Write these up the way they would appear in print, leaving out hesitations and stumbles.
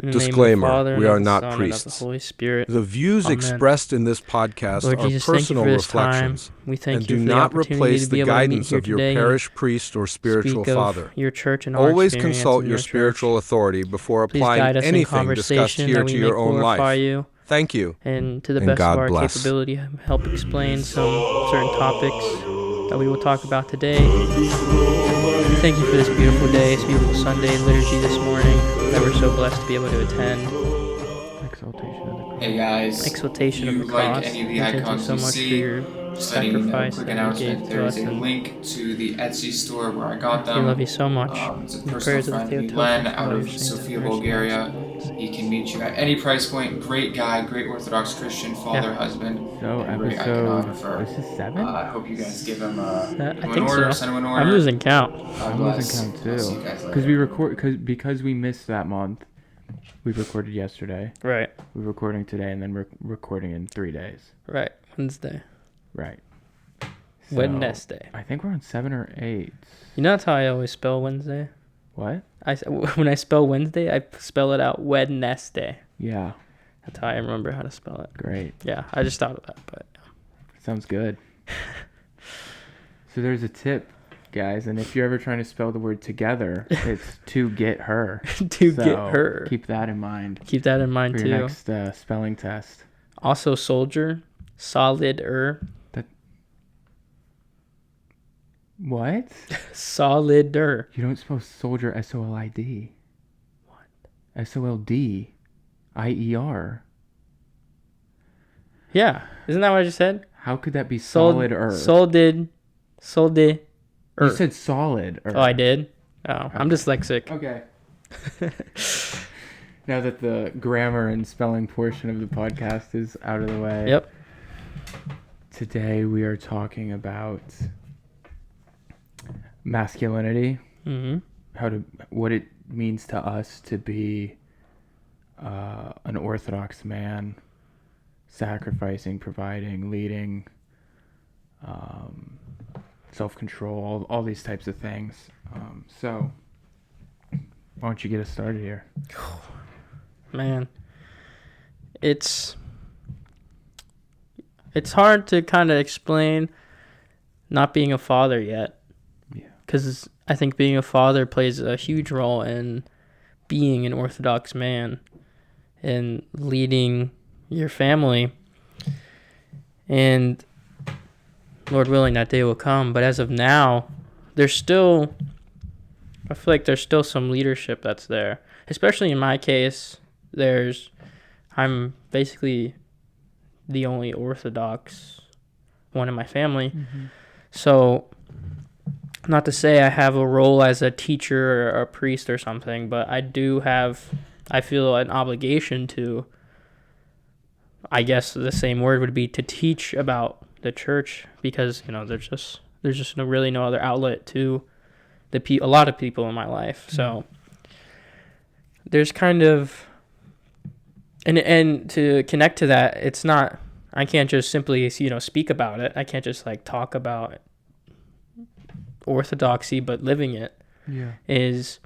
In the name of the Disclaimer, Father, we and of are the not Son, and of the priests. Holy Spirit. The views Amen. expressed in this podcast Lord are Jesus, thank you personal for this time. reflections We thank and you do for the not opportunity replace to be the able to meet guidance here of your today and parish priest or spiritual speak father. of your church and our Always experience consult in your church. spiritual authority before Please applying guide us in anything discussed conversation here that we to may your own glorify life. you, Thank you, and to the and best of God our bless. capability, help explain some certain topics that we will talk about today. We thank you for this beautiful day, this beautiful Sunday liturgy this morning that we're so blessed to be able to attend. Exaltation of the cross. Hey guys, Exaltation if of you the like cross. any of We the thank you icons so you much for see, your just letting you know, sacrifice quick that you announcement, gave to there is us, a and link to the Etsy store where I got we them. love you so much. It's a In the personal prayers of the friend, Theosis, Len, and out all your of saints, Sophia, have mercy on Bulgaria. us. He can meet you at any price point. Great guy, great Orthodox Christian, father, Yeah. husband, So and great episode, iconographer. this is 7? I hope you guys give him I an think order, so. send him an order. I'm losing count. God I'm bless. losing count I'll see you too. guys Because later. because we missed that month. We recorded yesterday. Right. We're recording today, and then we're recording in 3 days. Right. Wednesday. Right. So, Wednesday. I think we're on 7 or 8. You know that's how I always spell Wednesday? What? When I spell Wednesday, I spell it out Wednesday. Yeah. That's how I remember how to spell it. Great. Yeah, I just thought of that, but Sounds good. So there's a tip, guys, and if you're ever trying to spell the word together, it's to get her. to So get her. Keep that in mind. Keep that in mind for too. your next spelling test. Also, soldier, solid-er. What? Solid-er. You don't spell soldier S-O-L-I-D. What? S-O-L-D-I-E-R. Yeah, isn't that what I just said? How could that be solid-er? Solid. You said solid-er. Oh, I did? Oh, Okay. I'm dyslexic. Okay. Now that the grammar and spelling portion of the podcast is out of the way. Yep. Today we are talking about masculinity. Mm-hmm. What it means to us to be an Orthodox man, sacrificing, providing, leading, self-control, all these types of things. So why don't you get us started here? Man, it's hard to kind of explain not being a father yet. Yeah. Because I think being a father plays a huge role in being an Orthodox man and leading your family. And Lord willing, that day will come. But as of now, I feel like there's still some leadership that's there. Especially in my case, I'm basically the only Orthodox one in my family. Mm-hmm. So, not to say I have a role as a teacher or a priest or something, but I feel an obligation to, I guess the same word would be to teach about the church, because, there's just really no other outlet to a lot of people in my life. So, there's kind of, and to connect to that, it's not, I can't just simply, speak about it. I can't just talk about orthodoxy, but living it is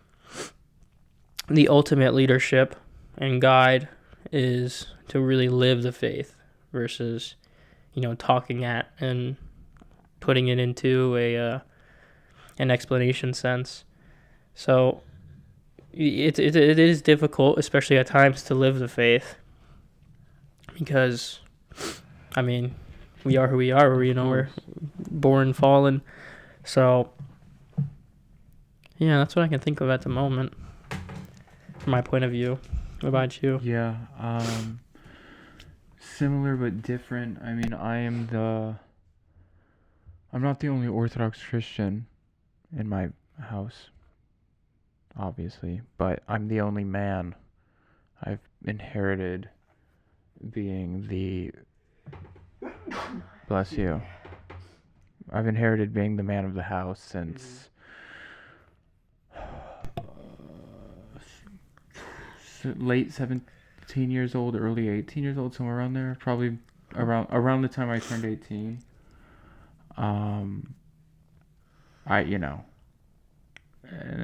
the ultimate leadership and guide, is to really live the faith versus, talking at and putting it into an explanation sense. So it is difficult, especially at times, to live the faith, because, we are who we are. We're born fallen. So, yeah, that's what I can think of at the moment, from my point of view. What about you? Yeah, similar but different. I'm not the only Orthodox Christian in my house, obviously, but I'm the only man. I've inherited being bless you. I've inherited being the man of the house since late 17 years old, early 18 years old, somewhere around there. Probably around the time I turned 18. And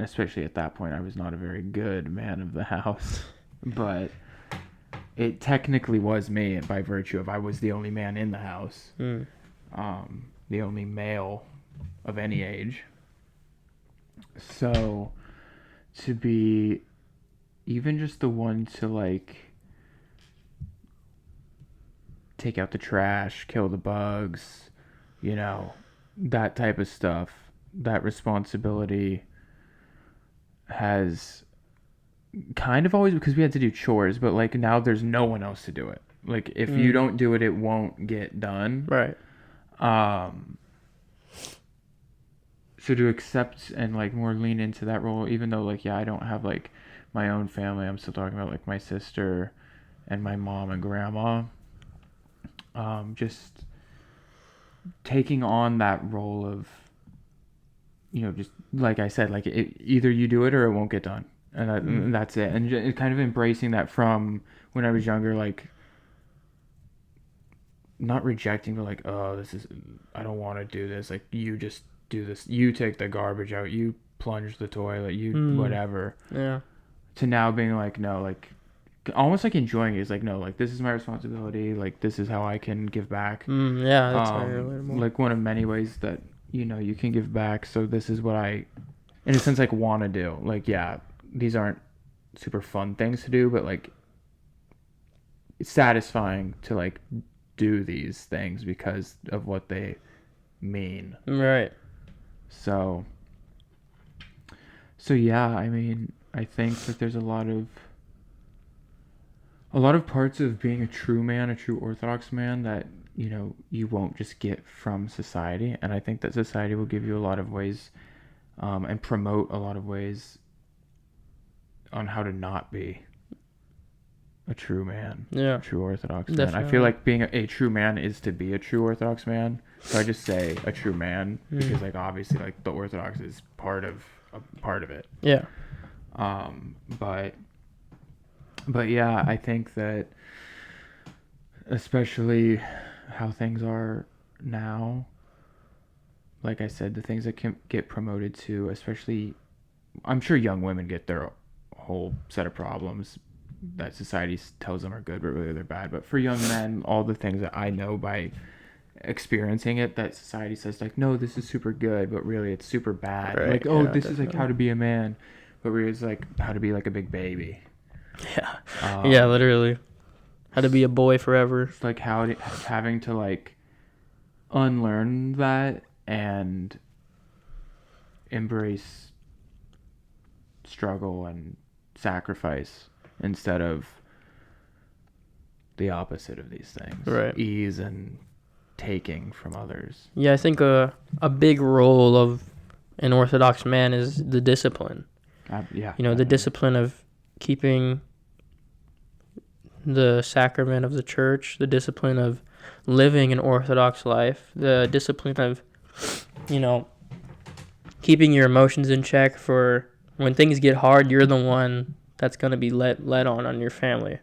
especially at that point, I was not a very good man of the house. but it technically was me by virtue of I was the only man in the house, the only male of any age. So to be even just the one to like take out the trash, kill the bugs, you know, that type of stuff, that responsibility has kind of always, because we had to do chores, but like now there's no one else to do it. Like if you don't do it, it won't get done. Right. So to accept and like more lean into that role, even though like, yeah, I don't have like my own family, I'm still talking about like my sister and my mom and grandma. Just taking on that role of, you know, just like I said, like either you do it or it won't get done. And that's it. And kind of embracing that from when I was younger, like not rejecting, but like, oh, I don't want to do this. Like you just do this. You take the garbage out. You plunge the toilet. You whatever. Yeah. To now being like, no, like almost like enjoying it. It's like, no, like this is my responsibility. Like this is how I can give back. Yeah, that's very relatable. Like one of many ways that, you know, you can give back. So this is what I, in a sense, like want to do. Like, yeah, these aren't super fun things to do, but like it's satisfying to like do these things because of what they mean. Right. So yeah, I mean, I think that there's a lot of parts of being a true man, a true Orthodox man that, you know, you won't just get from society. And I think that society will give you a lot of ways and promote a lot of ways on how to not be a true man, Yeah. a true Orthodox man. Definitely. I feel like being a true man is to be a true Orthodox man. So I just say a true man because, like, obviously, like the Orthodox is part of it. Yeah. But yeah, I think that especially how things are now, like I said, the things that can get promoted to, especially, I'm sure young women get their whole set of problems that society tells them are good, but really they're bad. But for young men, all the things that I know by experiencing it, that society says like, no, this is super good, but really it's super bad. Right, Like, oh, yeah, this is like how to be a man, but really it's like how to be like a big baby. Yeah. Yeah, literally. How to be a boy forever. It's like having to like unlearn that and embrace struggle and sacrifice instead of the opposite of these things. Right. Ease and taking from others. Yeah, I think a big role of an Orthodox man is the discipline. Yeah. You know, the discipline of keeping the sacrament of the church, the discipline of living an Orthodox life, the discipline of, you know, keeping your emotions in check for when things get hard, you're the one that's going to be led on your family.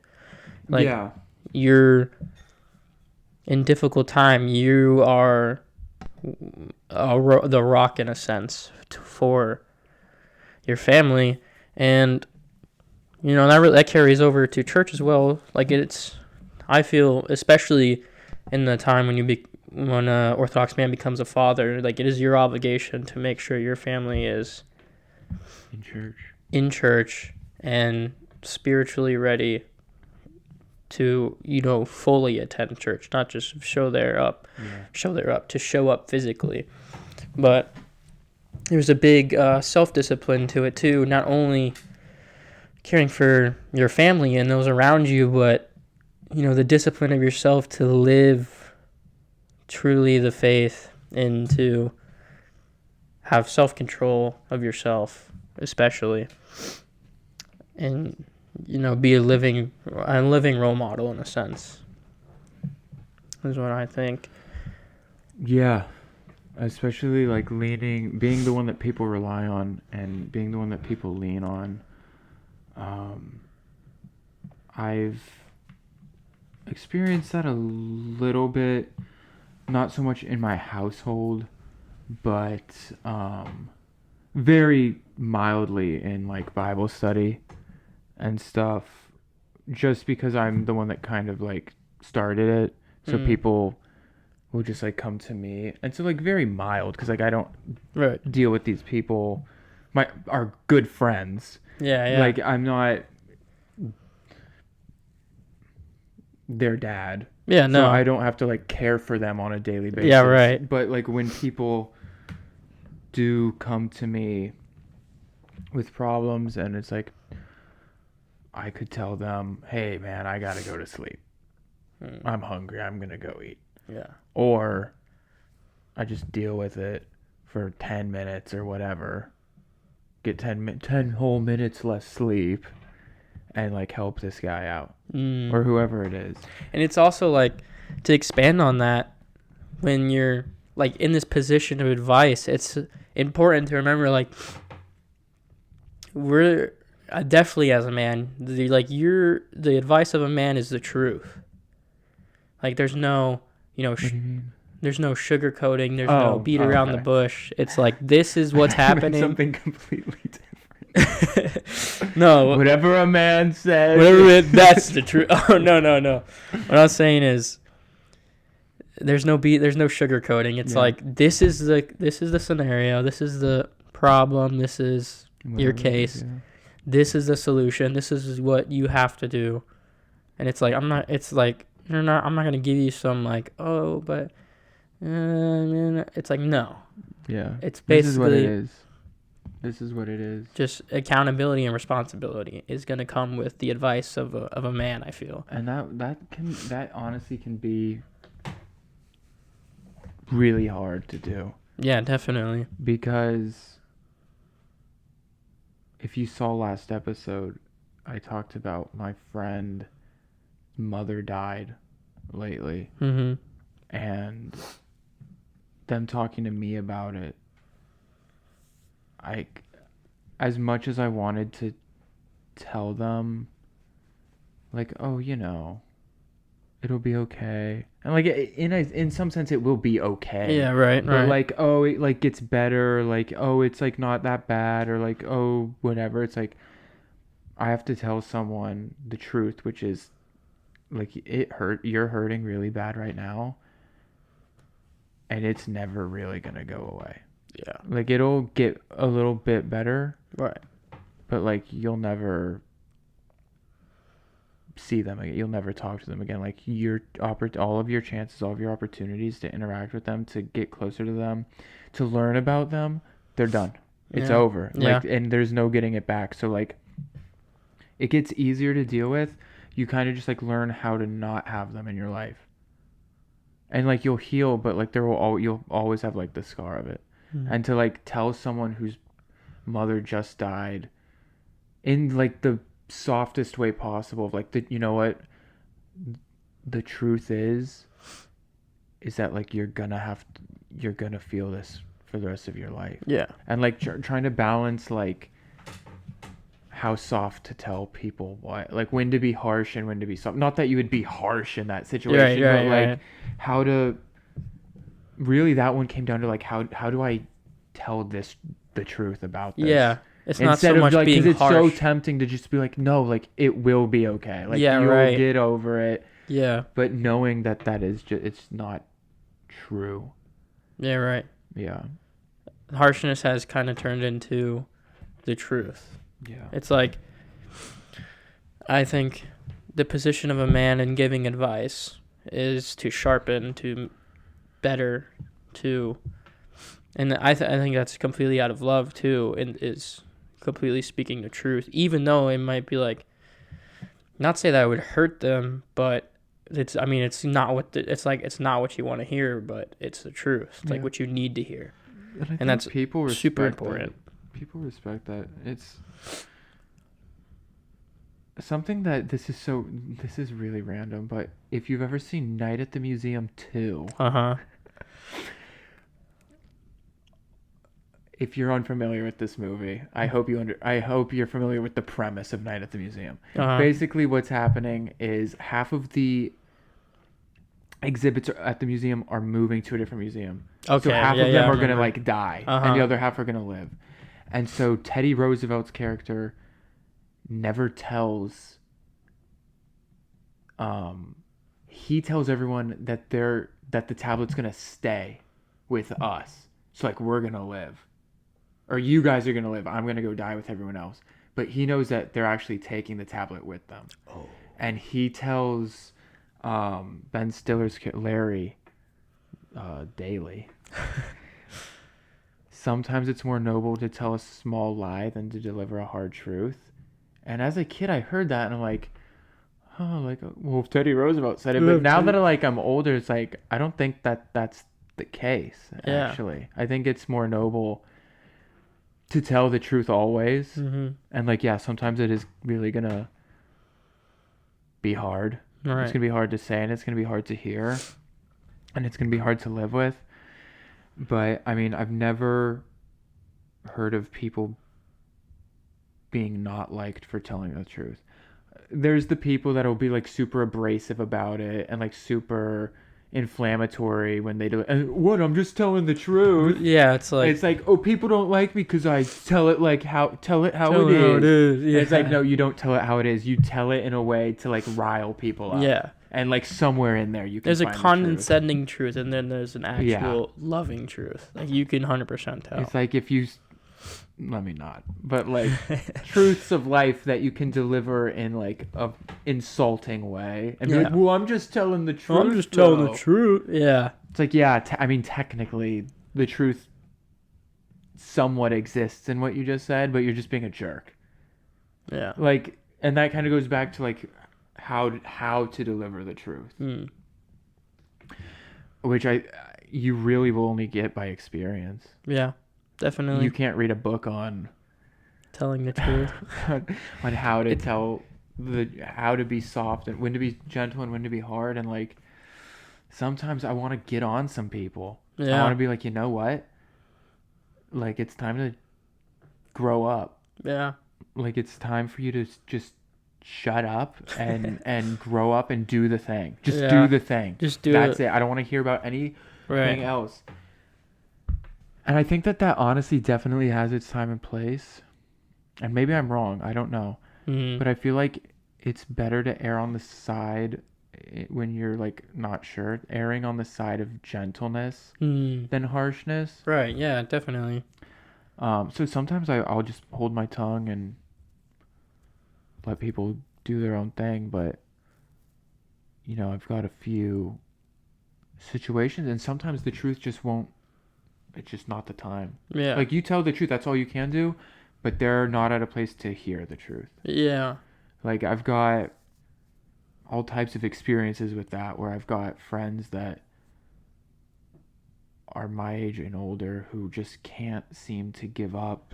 Like, yeah. You're in difficult time, you are the rock in a sense for your family, and you know that carries over to church as well. Like I feel especially in the time when a Orthodox man becomes a father, like it is your obligation to make sure your family is in church and spiritually ready to, you know, fully attend church, not just show up physically. But there's a big self-discipline to it too, not only caring for your family and those around you, but, you know, the discipline of yourself to live truly the faith and to have self-control of yourself, especially, and, you know, be a living role model in a sense, is what I think. Yeah. Especially like being the one that people rely on and being the one that people lean on. I've experienced that a little bit, not so much in my household, but very mildly in like Bible study and stuff. just because I'm the one that kind of like started it, so people will just like come to me, and so like very mild, because like I don't deal with these people, are good friends. Yeah. Like I'm not their dad. Yeah, no. So I don't have to like care for them on a daily basis. Yeah, right. But like when people do come to me with problems, and it's like I could tell them, hey man, I gotta go to sleep. I'm hungry, I'm gonna go eat. Yeah. Or I just deal with it for 10 minutes or whatever, get 10 whole minutes less sleep, and like help this guy out or whoever it is. And it's also like, to expand on that, when you're like in this position of advice, it's important to remember, like, we're definitely, as a man, the advice of a man is the truth. Like, there's no, What do you mean? there's no sugarcoating, there's no beat around the okay. bush. It's like, this is what's happening. Something completely different. No, Whatever a man says. that's the truth. Oh, no. What I'm saying is, there's no sugarcoating. It's like, this is the scenario, this is the problem, this is your case, this is the solution, this is what you have to do. And it's like, I'm not gonna give you some like, oh, but it's like, no. Yeah. It's basically, this is what it is. Just accountability and responsibility is gonna come with the advice of a man, I feel. And that honestly can be really hard to do. Yeah, definitely. Because if you saw last episode, I talked about my friend mother died lately, and them talking to me about it. As much as I wanted to tell them, like, oh, it'll be okay, and like in some sense it will be okay. Yeah, right. But like, oh, it like gets better, like, oh, it's like not that bad, or like, oh, whatever. It's like I have to tell someone the truth, which is like, you're hurting really bad right now, and it's never really gonna go away. Yeah. Like, it'll get a little bit better, Right. but like, you'll never see them again. You'll never talk to them again. Like, all of your chances, all of your opportunities to interact with them, to get closer to them, to learn about them, they're done. It's over. Like, and there's no getting it back. So like, it gets easier to deal with. You kind of just like learn how to not have them in your life, and like, you'll heal, but like you'll always have like the scar of it. And to like tell someone whose mother just died in like the softest way possible, like, you know what, the truth is that like, you're gonna feel this for the rest of your life. Yeah. And like trying to balance like how soft to tell people what, like, when to be harsh and when to be soft. Not that you would be harsh in that situation, but like how to really, that one came down to like, how do I tell the truth about this? Yeah. It's not Instead so much of like, being because it's harsh. so tempting to just be like, no, like, it will be okay. Like, Yeah, you'll right. get over it. Yeah. But knowing that is just, it's not true. Yeah, right. Yeah. Harshness has kind of turned into the truth. Yeah. It's like, I think the position of a man in giving advice is to sharpen, to better, to, and I think that's completely out of love too, and is completely speaking the truth, even though it might be like, not say that it would hurt them, but it's not what you want to hear, but it's the truth. It's like what you need to hear. And that's people super important. People respect that. It's something that this is really random, but if you've ever seen Night at the Museum 2, if you're unfamiliar with this movie, I hope you're familiar with the premise of Night at the Museum. Basically, what's happening is half of the exhibits at the museum are moving to a different museum. Okay. So half of them are going to like die, and the other half are going to live. And so Teddy Roosevelt's character never tells he tells everyone that the tablet's gonna stay with us. So like we're gonna live, or you guys are gonna live. I'm gonna go die with everyone else. But he knows that they're actually taking the tablet with them. Oh. And he tells Ben Stiller's kid, Larry, daily. Sometimes it's more noble to tell a small lie than to deliver a hard truth. And as a kid, I heard that and I'm like, oh, like, well, if Teddy Roosevelt said it. But now that I'm older, it's like, I don't think that that's the case, actually. I think it's more noble to tell the truth always. Mm-hmm. And like, yeah, sometimes it is really going to be hard. Right. It's going to be hard to say and it's going to be hard to hear. And it's going to be hard to live with. But, I mean, I've never heard of people being not liked for telling the truth. There's the people that will be, like, super abrasive about it and, like, super inflammatory when they do it. And what? I'm just telling the truth. Yeah, it's like, oh, people don't like me because I tell it how it is. Yeah. It's like, no, you don't tell it how it is. You tell it in a way to, like, rile people up. Yeah. And like somewhere in there you can there's find a condescending truth and then there's an actual loving truth. Like you can 100% tell. It's like if you let me not, but like truths of life that you can deliver in like a insulting way and be like, well, I'm just telling the truth. I'm just telling the truth. Yeah. It's like, yeah, I mean, technically the truth somewhat exists in what you just said, but you're just being a jerk. Yeah. Like, and that kind of goes back to like how to deliver the truth, which you really will only get by experience. Yeah, definitely. You can't read a book on telling the truth, on how to how to be soft and when to be gentle and when to be hard. And like sometimes I want to get on some people. I want to be like, you know what? Like it's time to grow up. Yeah. Like it's time for you to just shut up and grow up and do the thing. Just do the thing. Just do That's it. I don't want to hear about anything else. And I think that honestly definitely has its time and place. And maybe I'm wrong. I don't know. Mm-hmm. But I feel like it's better to err on the side when you're like not sure. Erring on the side of gentleness than harshness. Right. Yeah, definitely. So sometimes I'll just hold my tongue and let people do their own thing, but you know, I've got a few situations and sometimes the truth just won't, it's just not the time. Yeah. Like you tell the truth, that's all you can do, but they're not at a place to hear the truth. Yeah. Like I've got all types of experiences with that where I've got friends that are my age and older who just can't seem to give up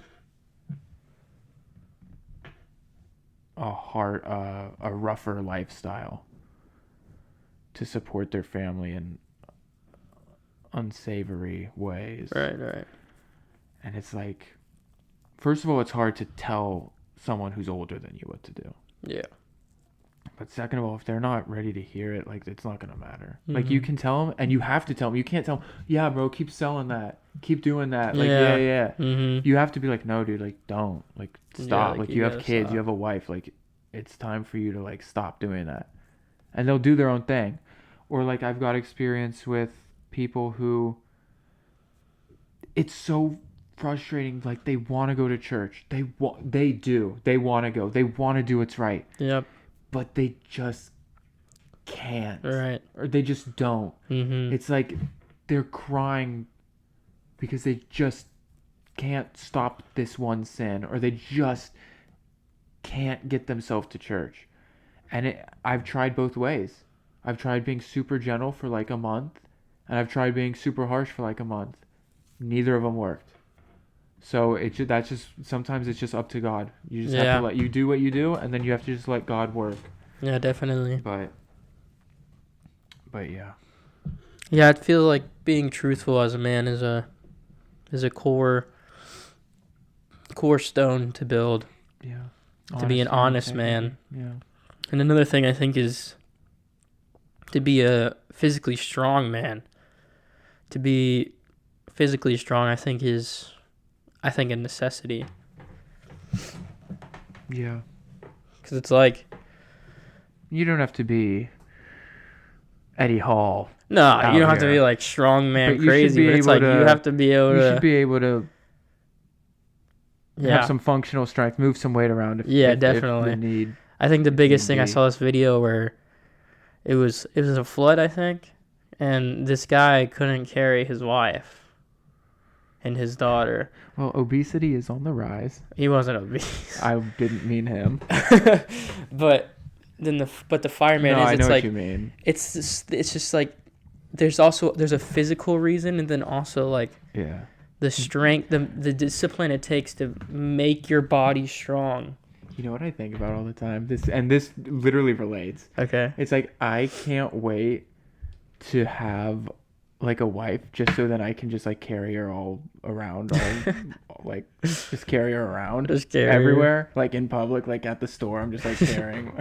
a rougher lifestyle to support their family in unsavory ways. Right. And it's like, first of all, it's hard to tell someone who's older than you what to do. Yeah. But second of all, if they're not ready to hear it, like it's not gonna matter. Mm-hmm. Like you can tell them, and you have to tell them. You can't tell them, yeah, bro, keep selling that, keep doing that. Like yeah. Mm-hmm. You have to be like, no, dude, like don't, like stop. Like you have kids, you have a wife, like it's time for you to like stop doing that. And they'll do their own thing. Or like I've got experience with people who it's so frustrating. Like they want to go to church. They want to go. They want to do what's right. Yep. But they just can't. Right. Or they just don't. Mm-hmm. It's like they're crying because they just can't stop this one sin, or they just can't get themselves to church. And I've tried both ways. I've tried being super gentle for like a month, and I've tried being super harsh for like a month. Neither of them worked. So sometimes it's just up to God. You just have to let you do what you do, and then you have to just let God work. Yeah, definitely. But yeah. Yeah, I feel like being truthful as a man is a core stone to build. Yeah. To be an honest man. Yeah. And another thing I think is to be a physically strong man. To be physically strong, I think a necessity. Yeah. Because it's like, You don't have to be Eddie Hall. No, out you don't have to here. be like strongman But you should crazy, be but it's able like you to- have to be able You to. should be able to Yeah, have some functional strength, move some weight around. If definitely. the need. I think the biggest thing I be. saw this video where it was a flood, I think, and this guy couldn't carry his wife and his daughter. Well, obesity is on the rise. He wasn't obese. I didn't mean him. But then the fireman No, is I it's know like what you mean. it's just like there's a physical reason, and then also like Yeah. the strength, the discipline it takes to make your body strong. You know what I think about all the time? This literally relates. Okay. It's like I can't wait to have like a wife just so that I can just like carry her all around, like just carry her around, Just carry her. everywhere, like in public, like at the store. I'm just like carrying,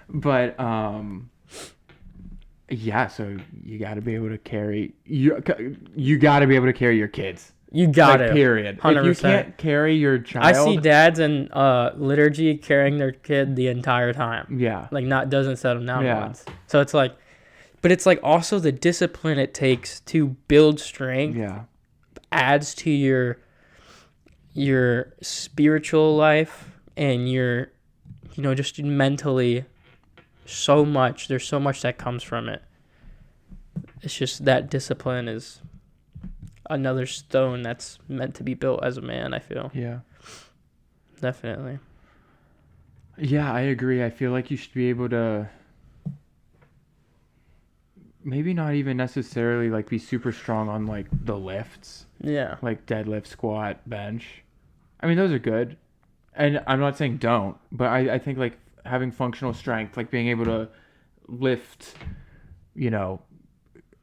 but yeah. So you got to be able to carry you got to be able to carry your kids. You got Like, it. period. 100%. If you can't carry your child, I see dads in liturgy carrying their kid the entire time. Yeah. Like doesn't set them down Yeah. once. So it's like, but it's like also the discipline it takes to build strength Yeah. adds to your spiritual life and your, just mentally so much. There's so much that comes from it. It's just that discipline is another stone that's meant to be built as a man, I feel. Yeah. Definitely. Yeah, I agree. I feel like you should be able to maybe not even necessarily like be super strong on like the lifts, Yeah. like deadlift, squat, bench. I mean, those are good. And I'm not saying don't, but I think like having functional strength, like being able to lift,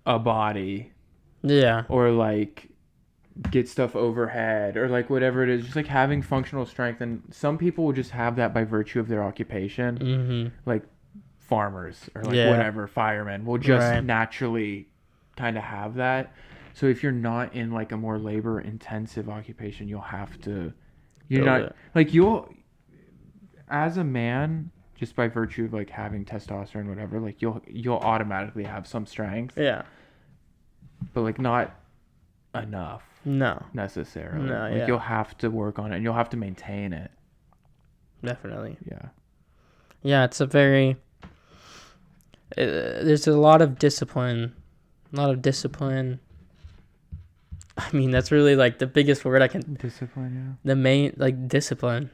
a body Yeah. or like get stuff overhead or like whatever it is, just like having functional strength. And some people will just have that by virtue of their occupation. Mm-hmm. Like farmers or like Yeah. whatever, firemen will just Right. naturally kind of have that. So if you're not in like a more labor intensive occupation, you'll have to, you'll as a man, just by virtue of like having testosterone, whatever, like you'll automatically have some strength, Yeah. but like not enough No. necessarily. No, Like yeah. you'll have to work on it and you'll have to maintain it. Definitely. Yeah. Yeah, it's a very... there's a lot of discipline. I mean, that's really like the biggest word I can... Discipline, The main, like, discipline.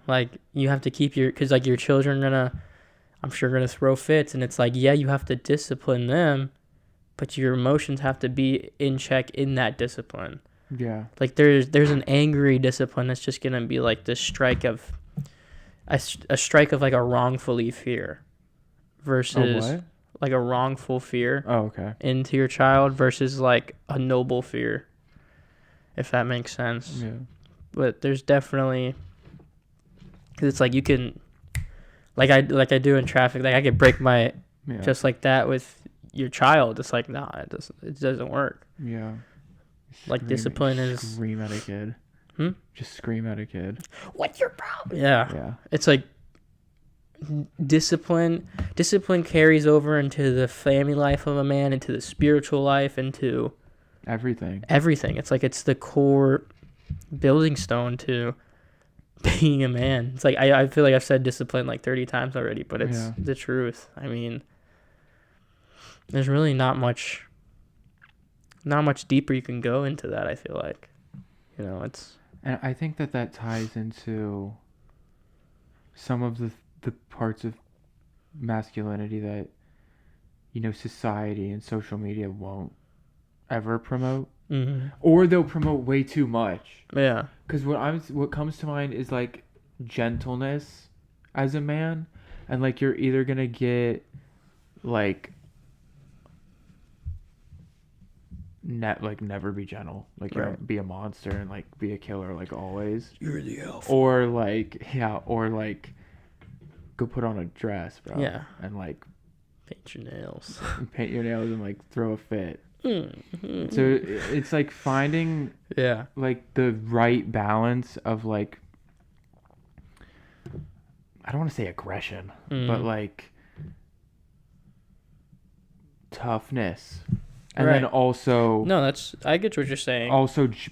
Like, you have to keep because like your children I'm sure gonna throw fits, and it's like, yeah, you have to discipline them, but your emotions have to be in check in that discipline. yeah. Like there's an angry discipline that's just gonna be like the strike of a strike of like a wrongfully fear versus what? like a wrongful fear Oh, okay. into your child versus like a noble fear, if that makes sense. Yeah. But there's definitely, cause it's like you can, like I do in traffic, like I could break my Yeah. just like that with your child. It's like, nah, it doesn't work. Yeah. Like, discipline is... Scream at a kid. Just scream at a kid. What's your problem? Yeah. Yeah. It's like discipline carries over into the family life of a man, into the spiritual life, into Everything. everything. It's like it's the core building stone to being a man. It's like I feel like I've said discipline like 30 times already, but it's the truth. I mean, there's really not much deeper you can go into that, I feel like. It's... And I think that ties into some of the parts of masculinity that, society and social media won't ever promote. Mm-hmm. Or they'll promote way too much. Yeah. Because what comes to mind is like gentleness as a man, and like you're either gonna get like never be gentle, like you're Right. be a monster and like be a killer like always. You're the alpha. Or like go put on a dress, bro. Yeah. And like Paint your nails. paint your nails and like throw a fit. Mm-hmm. So it's like finding Yeah. like the right balance of like I don't want to say aggression, but Mm. like toughness, and Right. then also No, I get what you're saying.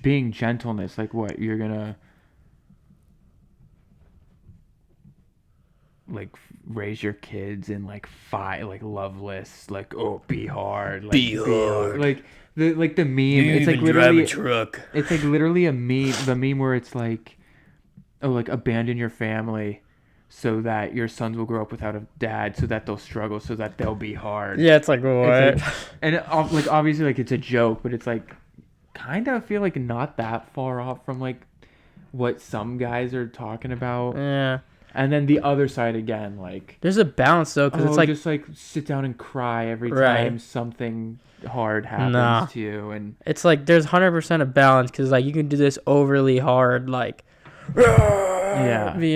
being gentleness. Like what you're gonna like raise your kids in like like loveless, like oh be hard, like Be hard. like the meme. You It's like even drive literally a truck. it's like literally a meme. The meme where it's like, oh, like abandon your family so that your sons will grow up without a dad, so that they'll struggle, so that they'll be hard. Yeah, it's like what? It's like, and like obviously like it's a joke, but it's like kind of feel like not that far off from like what some guys are talking about. Yeah. And then the other side again, like There's a balance though, because it's like just like sit down and cry every Right. time something hard happens Nah. to you, and it's like there's 100% of balance because like you can do this overly hard like being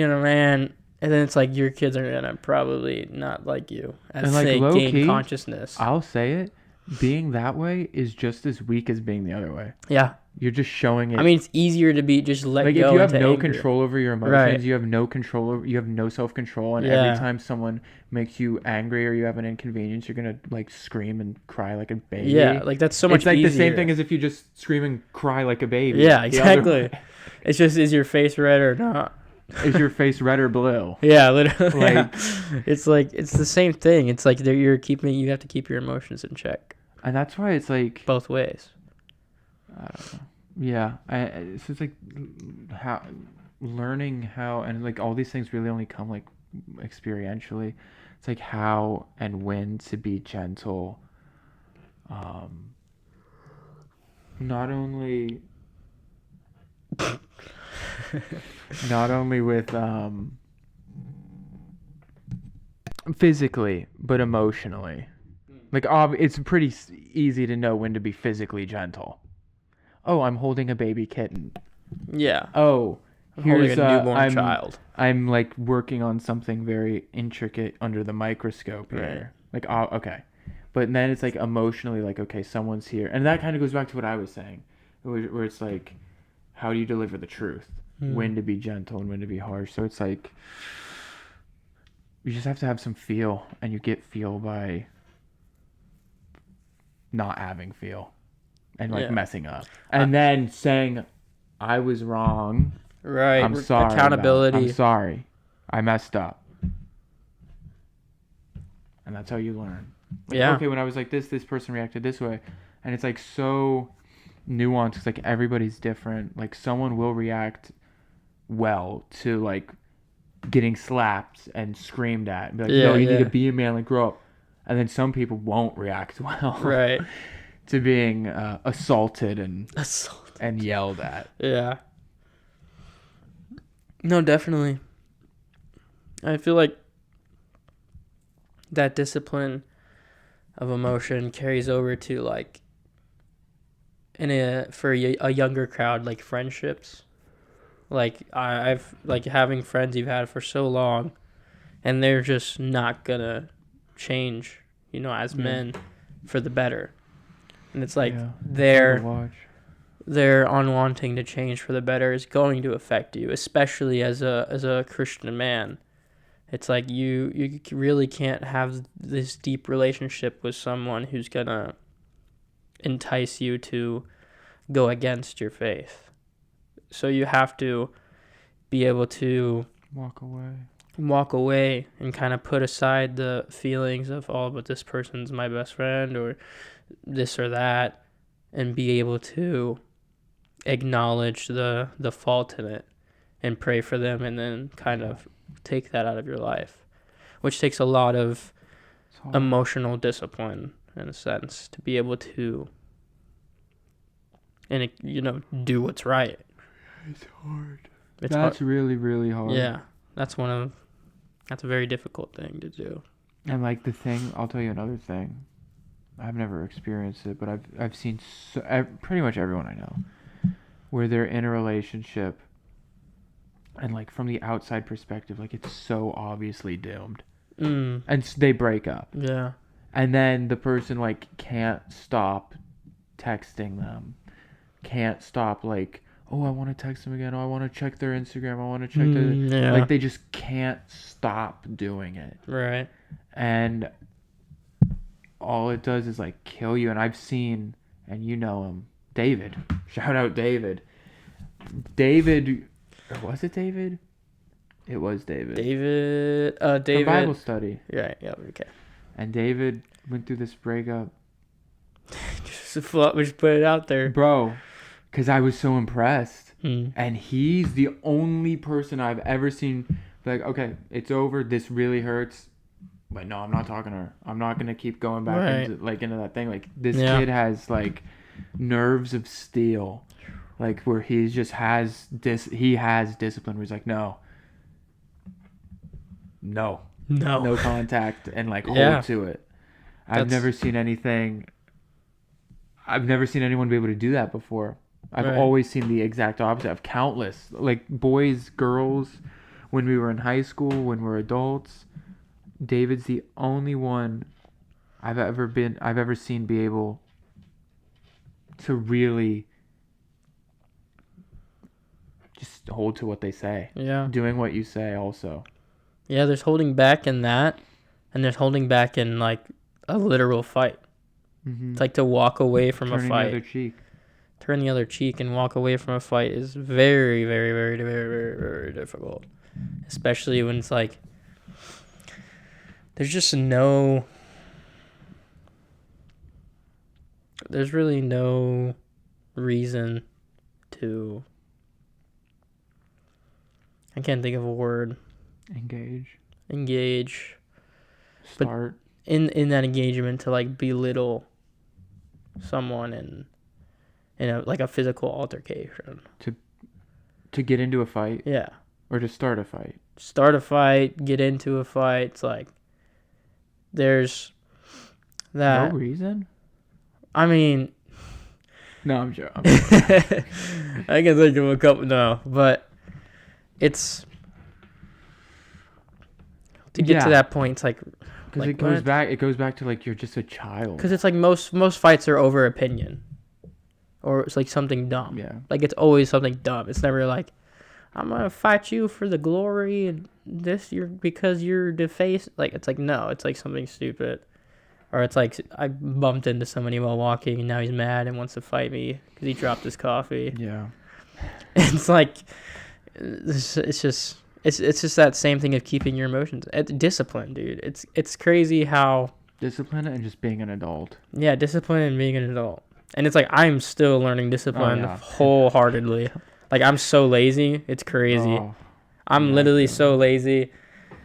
a man, and then it's like your kids are gonna probably not like you as And, like, they low-key, gain consciousness. I'll say it, being that way is just as weak as being the other way. Yeah, You're just showing it. I mean it's easier to be just let like go. if you have into no anger. control over your emotions, Right. you have no control over, you have no self-control, and Yeah. every time someone makes you angry or you have an inconvenience, you're gonna like scream and cry like a baby. Yeah, like that's so much. It's like easier. the same thing as if you just scream and cry like a baby. Yeah, The other exactly. way. It's just is your face red or not? Is your face red or blue? Yeah, literally. Like- it's like it's the same thing. It's like you have to keep your emotions in check And that's why it's like, both ways. I don't know. Yeah, so it's like how learning how, and like all these things really only come like experientially. It's like how and when to be gentle. Not only with physically, but emotionally. Like it's pretty easy to know when to be physically gentle. Oh, I'm holding a baby kitten. Yeah. Oh, Holding here's a newborn child. I'm like working on something very intricate under the microscope here. Like, oh, okay. But then it's like emotionally like, okay, someone's here. And that kind of goes back to what I was saying, where it's like, how do you deliver the truth? When to be gentle and when to be harsh. So it's like, you just have to have some feel, and you get feel by not having feel and like messing up. And then saying, I was wrong. Right. I'm sorry. Accountability. I'm sorry. I messed up. And that's how you learn. Like, Yeah. Okay, when I was like this person reacted this way. And it's like so nuanced. It's like everybody's different. Like someone will react well to like getting slapped and screamed at. And be like, no, you need to be a man, like grow up. And then some people won't react well. Right. to being assaulted and yelled at. Yeah. No, definitely. I feel like that discipline of emotion carries over to like for a younger crowd, like friendships. Like I've like having friends you've had for so long, and they're just not gonna change, as men for the better. And it's like their unwanting to change for the better is going to affect you, especially as a Christian man. It's like you really can't have this deep relationship with someone who's gonna entice you to go against your faith. So you have to be able to walk away and kind of put aside the feelings of, oh, but this person's my best friend or this or that, and be able to acknowledge the fault in it and pray for them, and then kind of take that out of your life, which takes a lot of emotional discipline in a sense to be able to do what's right. It's hard. It's That's hard. really, really hard. Yeah, that's a very difficult thing to do. And like I'll tell you another thing. I've never experienced it, but I've seen pretty much everyone I know where they're in a relationship, and like from the outside perspective, like it's so obviously doomed, and they break up. Yeah. And then the person like can't stop texting them, can't stop like oh, I want to text them again. Oh, I want to check their Instagram. I want to check their... Yeah. Like, they just can't stop doing it. Right. And all it does is, like, kill you. And I've seen, and you know him, David. Shout out David. David... Was it David? It was David. David. From Bible study. Yeah. Yeah. Okay. And David went through this breakup. Just put it out there, Bro, because I was so impressed. Hmm. And he's the only person I've ever seen be like, okay, it's over. This really hurts. But no, I'm not talking to her. I'm not going to keep going back Right. into that thing. Like, this Yeah. kid has, like, nerves of steel. Like, where he just has he has discipline where he's like, no contact, and, like, hold Yeah. to it. I've never seen anyone be able to do that before. I've Right. always seen the exact opposite. I've countless, like, boys, girls, when we were in high school, when we're adults. David's the only one I've ever seen be able to really just hold to what they say. Yeah. Doing what you say also. Yeah, there's holding back in that, and there's holding back in, like, a literal fight. Mm-hmm. It's like to walk away from Turning a fight. the other cheek. Turn the other cheek and walk away from a fight is very, very, very, very, very, very difficult. Especially when it's like, there's really no reason to, I can't think of a word, engage Start. in that engagement to, like, belittle someone in a physical altercation. To get into a fight. Yeah. Or to start a fight. Start a fight, get into a fight. It's like, there's that. No reason? I mean, No, I'm joking. I can think of a couple. No, but it's to get to that point. It's like, Because it goes back to, like, you're just a child. because it's like most fights are over opinion, or it's like something dumb. Yeah. Like, it's always something dumb. It's never like, I'm gonna fight you for the glory and because you're defaced. Like, it's like, no, it's like something stupid. Or it's like, I bumped into somebody while walking and now he's mad and wants to fight me because he dropped his coffee. Yeah. It's like, it's just that same thing of keeping your emotions. Discipline, dude. It's crazy how. Discipline and just being an adult. Yeah, discipline and being an adult. And it's like, I'm still learning discipline yeah. wholeheartedly. Like, I'm so lazy. It's crazy. Oh, I'm yeah, literally so lazy.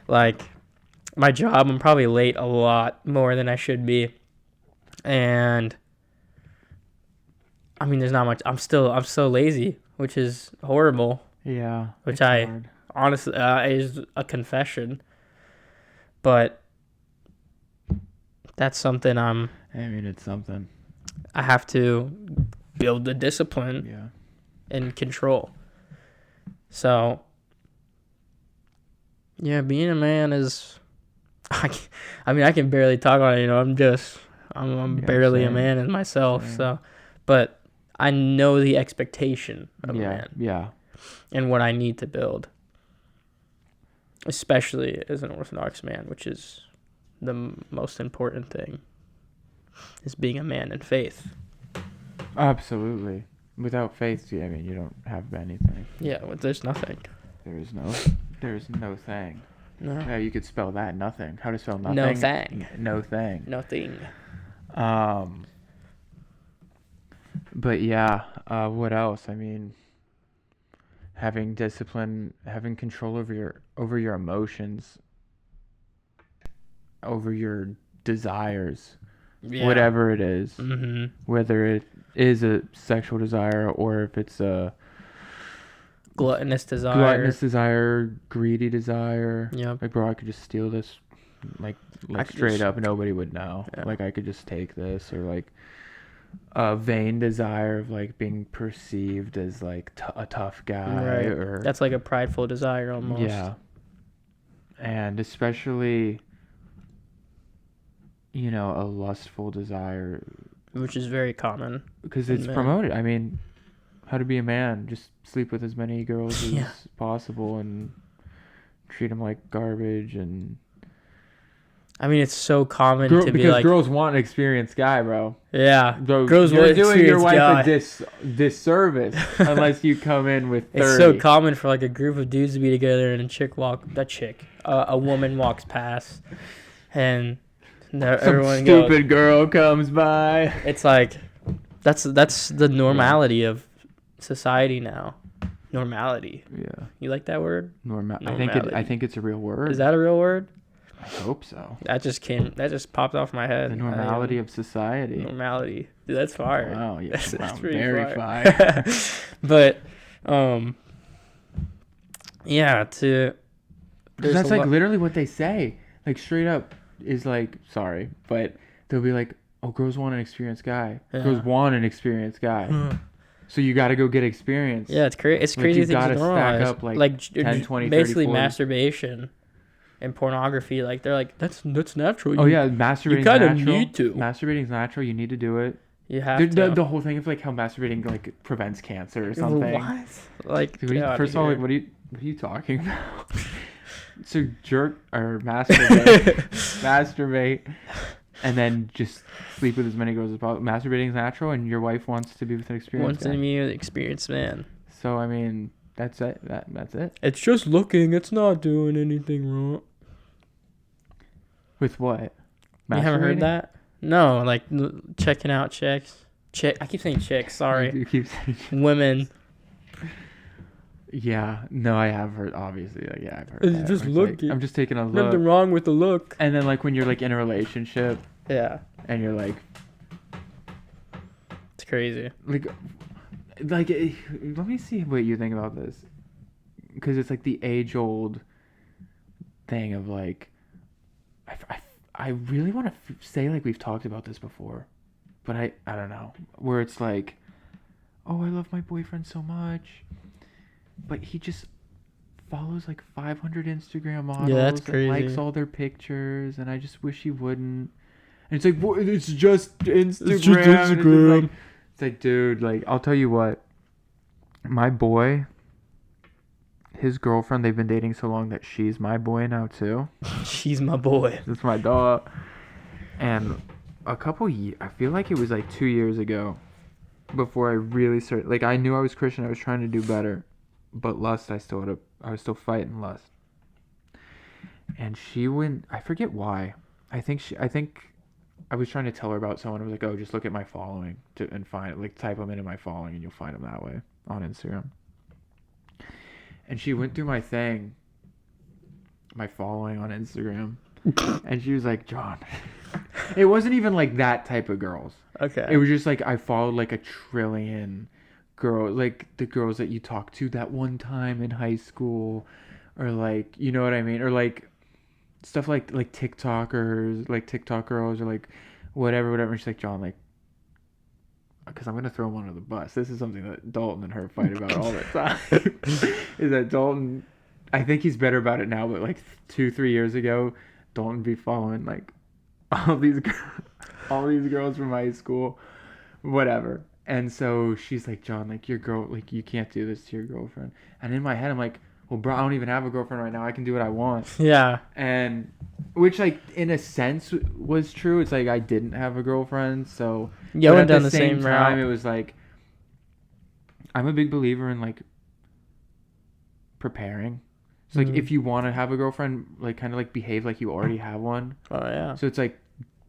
Like, my job, I'm probably late a lot more than I should be. And I mean, there's not much. I'm so lazy, which is horrible. yeah. Which it's hard. honestly is a confession. But that's something I mean, it's something. I have to build the discipline Yeah. and control. So, yeah, being a man is. I can barely talk on it. I'm Yeah, barely a same. man in myself. Same. So, but I know the expectation of a Yeah. man Yeah. and what I need to build, especially as an Orthodox man, which is the most important thing. Is being a man in faith. Absolutely. Without faith, I mean, you don't have anything. Yeah, well, there's nothing. There is no thing. No. Yeah, you could spell that, nothing. How to spell nothing? No thing. No thing. Nothing. But yeah, what else? I mean, having discipline, having control over your emotions, over your desires, Yeah. whatever it is, Mm-hmm. whether it is a sexual desire or if it's a Gluttonous desire. greedy desire. Yep. Like, bro, I could just steal this, like I could straight just- up, nobody would know. Yeah. Like, I could just take this, or like a vain desire of like being perceived as like a tough guy, Right. or That's like a prideful desire almost. yeah. And especially, a lustful desire, Which is very common. because In it's men. promoted. I mean, how to be a man. Just sleep with as many girls as Yeah. possible and treat them like garbage. And I mean, it's so common to be because like, girls want an experienced guy, bro. yeah, Bro, girls you're want doing your experienced wife guy. a disservice unless you come in with 30. It's so common for like a group of dudes to be together and a woman walks past, and Some everyone stupid goes. girl comes by. It's like that's the normality of society now. Normality. Yeah, You like that word? I think it's a real word. Is that a real word? I hope so. That just popped off my head. The normality of society. Normality. Dude, that's fire. Wow, yeah, That's wow, pretty very fire. fire. But yeah, That's like literally what they say. Like straight up is like, sorry, but they'll be like, oh, girls want an experienced guy. Yeah. Girls want an experienced guy. So you got to go get experience. Yeah, it's crazy. It's Like, crazy you things gotta to stack normalize. up, like, 10, 20, 30, basically 40. masturbation and pornography. Like they're like, that's natural. Oh yeah, masturbating's you kind of natural. need to. Masturbating's natural. You need to do it. You have The, to. the whole thing of like how masturbating like prevents cancer or something. What? Like, Dude, get outta first of all, here. like, what are you talking about? So jerk or masturbate, and then just sleep with as many girls as possible. Masturbating is natural, and your wife wants to be with an experienced Once in guy. a million experienced man. So I mean, that's it. That's it. It's just looking. It's not doing anything wrong. With what? You haven't heard Masturbating? that? No, like checking out chicks. I keep saying chicks. Sorry, You keep saying. women. Yeah, no, I have heard. Obviously, like, yeah, I've heard. It's that. just Where it's looking. Like, I'm just taking a look. Nothing wrong with the look. And then like when you're like in a relationship Yeah, and you're like it's crazy. let me see what you think about this, because it's like the age old thing of like I really want to say like we've talked about this before, but I don't know, where it's like, oh, I love my boyfriend so much, but he just follows like 500 Instagram models. Yeah, that's and crazy. likes all their pictures, and I just wish he wouldn't. And it's like, it's just Instagram. It's just Instagram. It's like, dude, like, I'll tell you what. My boy, his girlfriend, they've been dating so long that she's my boy now too. She's my boy. That's my dog. And a couple years, I feel like it was like 2 years ago, before I really started. Like, I knew I was Christian. I was trying to do better, but lust, I was still fighting lust. And she went. I forget why. I think I was trying to tell her about someone. I was like, oh, just look at my following and find, like, type them into my following and you'll find them that way on Instagram. And she went through my thing, my following on Instagram, and she was like, John. It wasn't even like that type of girls. Okay. It was just like I followed like a trillion girls, like the girls that you talked to that one time in high school, or like, you know what I mean, or like stuff like TikTokers, like TikTok girls, or like whatever. And she's like, John, like, because I'm gonna throw him under the bus. This is something that Dalton and her fight about all the time. Is that Dalton? I think he's better about it now, but like 2-3 years ago, Dalton be following like all these girls from high school, whatever. And so she's like, John, like, your girl, like, you can't do this to your girlfriend. And in my head, I'm like, well, bro, I don't even have a girlfriend right now. I can do what I want. Yeah. And which, like, in a sense was true. It's like I didn't have a girlfriend, so Yeah, I but went at down the same time, route. it was like, I'm a big believer in like preparing. So like, if you want to have a girlfriend, like, kind of like behave like you already have one. Oh yeah. So it's like,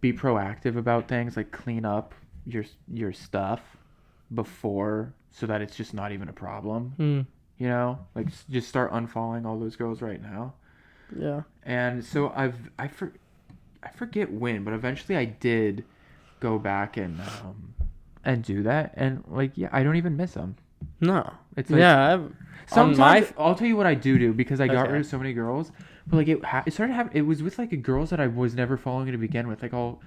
be proactive about things, like clean up your stuff before, so that it's just not even a problem. You know, like, just start unfollowing all those girls right now. Yeah. And so I forget when, but eventually I did go back and do that, and like, yeah, I don't even miss them. No. It's like, Yeah. sometimes I'll tell you what I do because I got Okay. rid of so many girls. But like, it started happening. It was with like girls that I was never following to begin with. Like, all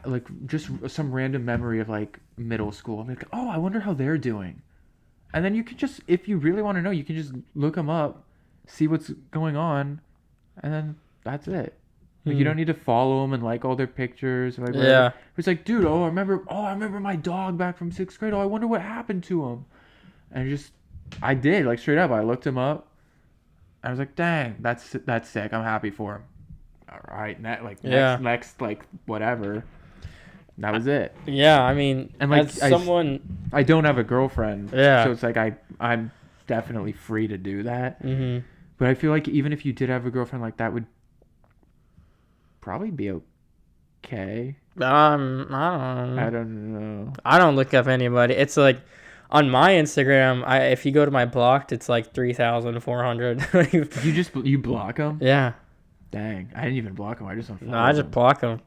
like just some random memory of like middle school. I'm like, oh, I wonder how they're doing. And then you can just, if you really want to know, you can just look them up, see what's going on, and then that's it. Like, you don't need to follow them and like all their pictures. Or like, whatever. Yeah. It's like, dude, I remember my dog back from 6th grade. Oh, I wonder what happened to him. And I did, like, straight up. I looked him up. I was like, dang, that's sick. I'm happy for him. All right, next, like, whatever. That was it. Yeah, I mean, and like as someone, I don't have a girlfriend. Yeah. So it's like I'm definitely free to do that. Mm-hmm. But I feel like even if you did have a girlfriend, like, that would probably be okay. I don't know. I don't know. I don't look up anybody. It's like on my Instagram, if you go to my blocked, it's like 3,400. You block them? Yeah. Dang, I didn't even block them. I just unfollowed No, I just them. block them.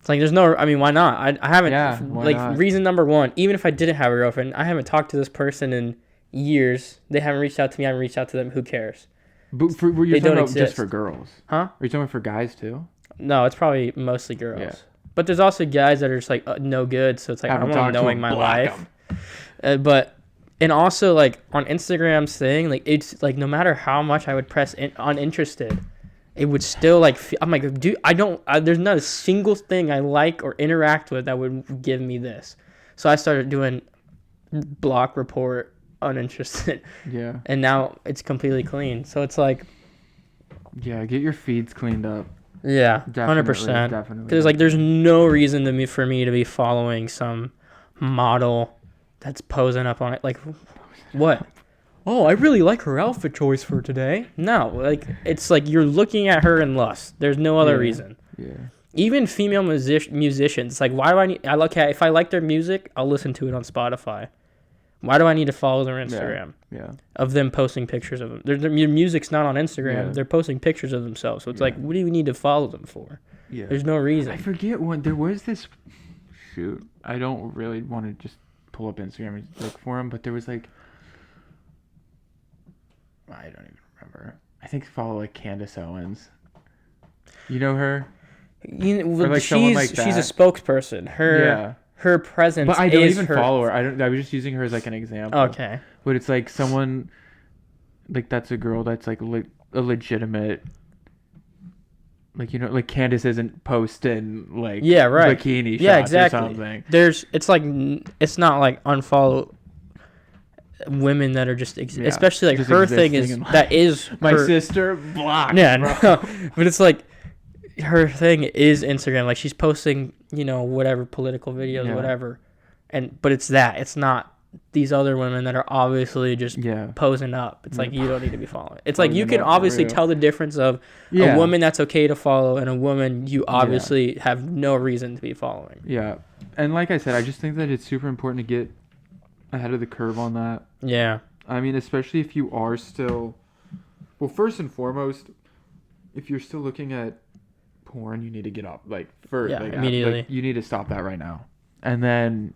It's like there's no. I mean, why not? I haven't. Yeah, why like not? Reason number one. Even if I didn't have a girlfriend, I haven't talked to this person in years. They haven't reached out to me. I haven't reached out to them. Who cares? But were you They talking don't about exist. just for girls? Huh? Are you talking about for guys too? No, it's probably mostly girls. Yeah. But there's also guys that are just like no good. So it's like Haven't I talked want to knowing them, my block life. And also like on Instagram's thing, like it's like no matter how much I would press uninterested, it would still like I'm like, dude, there's not a single thing I like or interact with that would give me this. So I started doing block, report, uninterested, Yeah. and now it's completely clean. So it's like, Yeah, get your feeds cleaned up. yeah, Definitely, 100%. definitely. Because like there's no reason for me to be following some model that's posing up on it. Like, what? Oh, I really like her outfit choice for today. No, like it's like you're looking at her in lust. There's no other reason. Yeah. Even female musicians, like why do I need? If I like their music, I'll listen to it on Spotify. Why do I need to follow their Instagram? Yeah. Of them posting pictures of them. Their music's not on Instagram. Yeah. They're posting pictures of themselves. So it's like, what do you need to follow them for? Yeah. There's no reason. I forget when there was this. Shoot, I don't really want to just pull up Instagram and look for him, but there was like. I don't even remember. I think follow like Candace Owens. You know her? Or like someone like she's a that. spokesperson. Her presence. But I don't is even her... follow her. I was just using her as like an example. Okay. But it's like someone, like that's a girl that's like a legitimate. Like, you know, like Candace isn't posting like bikini shots exactly. or something. It's not like unfollow women that are just especially like just her thing is existing in that is My her, sister blocked. yeah, bro. no, but it's like her thing is Instagram. Like she's posting, whatever political videos, whatever, but it's not these other women that are obviously just posing up. It's like you don't need to be following. It's like you can obviously tell the difference of a woman that's okay to follow and a woman you obviously have no reason to be following. Yeah, and like I said, I just think that it's super important to get ahead of the curve on that. Yeah. I mean, especially if you are still, well, first and foremost, if you're still looking at porn, you need to get up immediately. Like, you need to stop that right now, and then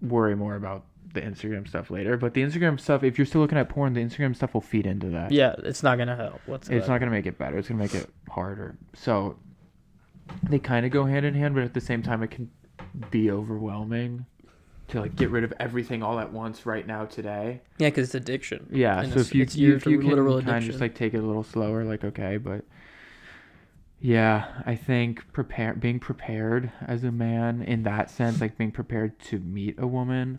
worry more about the Instagram stuff later. But the Instagram stuff, if you're still looking at porn, the Instagram stuff will feed into that. Yeah, it's not gonna help whatsoever. It's not gonna make it better. It's gonna make it harder. So they kind of go hand in hand, but at the same time, it can be overwhelming to like get rid of everything all at once right now today. Yeah, because it's addiction. Yeah, and so if you can literal kind of addiction. just like take it a little slower, like okay, but yeah, I think being prepared as a man in that sense, like being prepared to meet a woman,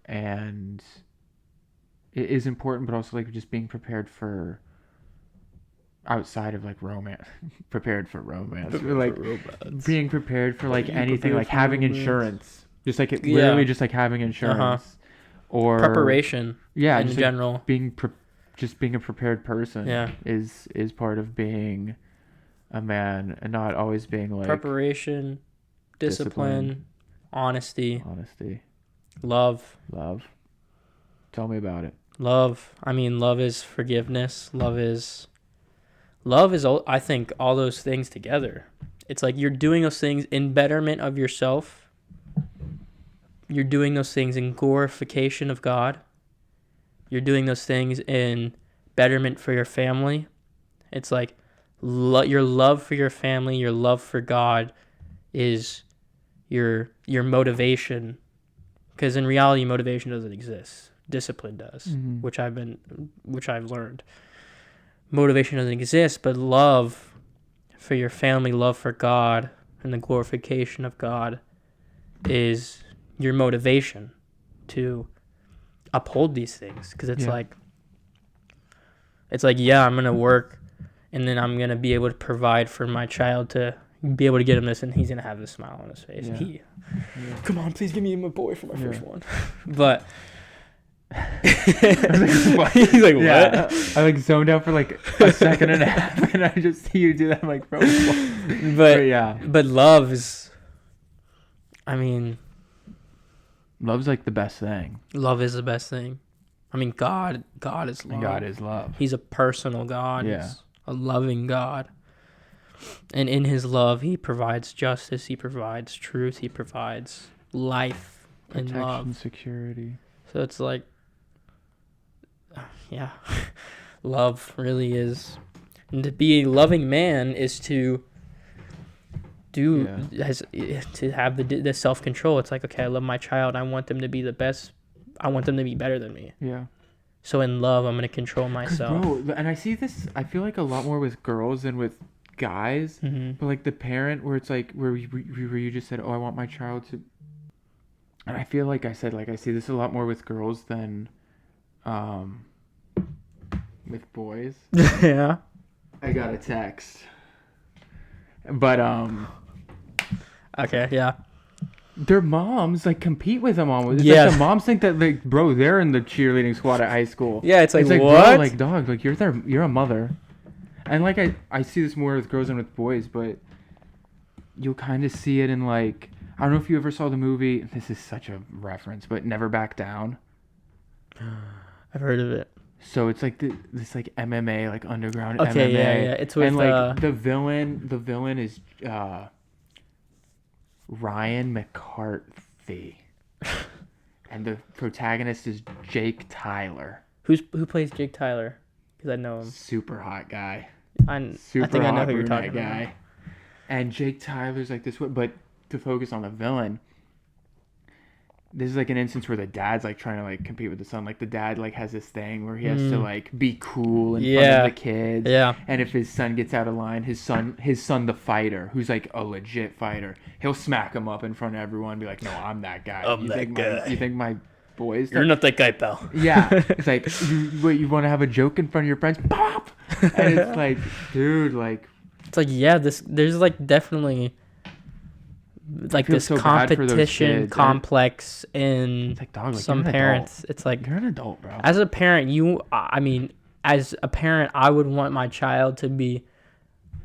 and it is important, but also like just being prepared for outside of like romance, prepared for romance, being prepared for like anything, like having insurance, just like literally just like having insurance, or preparation. Yeah, in just general, like being a prepared person. Yeah, is part of being a man, and not always being like preparation, discipline, honesty, love. Tell me about it. Love. I mean, love is forgiveness. Love is, I think, all those things together. It's like you're doing those things in betterment of yourself. You're doing those things in glorification of God. You're doing those things in betterment for your family. It's like your love for your family, your love for God is your motivation. Because in reality, motivation doesn't exist. Discipline does, which I've learned. Motivation doesn't exist, but love for your family, love for God, and the glorification of God is your motivation to uphold these things, because it's like yeah, I'm gonna work, and then I'm gonna be able to provide for my child, to be able to get him this, and he's gonna have this smile on his face. Come on, please give me my boy for my first one. But he's like, what? Yeah. I like zoned out for like a second and a half, and I just see you do that. I'm like, bro. But love is, I mean, love's like the best thing. love is the best thing. I mean, God is love. And God is love. He's a personal God. Yeah. He's a loving God. And in his love, he provides justice. He provides truth. He provides life and Protection, love. security. So it's like, yeah, love really is. And to be a loving man is to have the self-control. It's like, okay, I love my child. I want them to be the best. I want them to be better than me. Yeah. So in love, I'm going to control myself. Bro, and I see this, I feel like a lot more with girls than with guys. Mm-hmm. But like the parent where it's like, where you just said, oh, I want my child to. And I feel like I said, like, I see this a lot more with girls than with boys. Yeah. I got a text. But, Okay, yeah. their moms, like, compete with them almost. It's Yeah. like the moms think that, like, bro, they're in the cheerleading squad at high school. Yeah, it's like, Bro, what? like, dog, like, you're a mother. And, like, I see this more with girls than with boys, but you'll kind of see it in, like, I don't know if you ever saw the movie, this is such a reference, but Never Back Down. I've heard of it. So it's like this like MMA, like underground Okay, MMA. yeah. It's with and like the villain is Ryan McCarthy. And the protagonist is Jake Tyler. Who plays Jake Tyler? Because I know him. Super hot guy. I Super think I know hot who you're brunette talking about. guy. And Jake Tyler's like this, but to focus on the villain, this is like an instance where the dad's like trying to like compete with the son. Like the dad like has this thing where he has to like be cool in front of the kids. Yeah. And if his son gets out of line, his son the fighter, who's like a legit fighter, he'll smack him up in front of everyone and be like, no, I'm that guy. You think my boys? You're not that guy, pal. Yeah. It's like, you want to have a joke in front of your friends? Pop! And it's like, dude, like. It's like, yeah, there's like definitely like this so bad for those competition kids. complex in It's like, dog, like, some you're an parents. adult. It's like, You're an adult, bro. as a parent, as a parent, I would want my child to be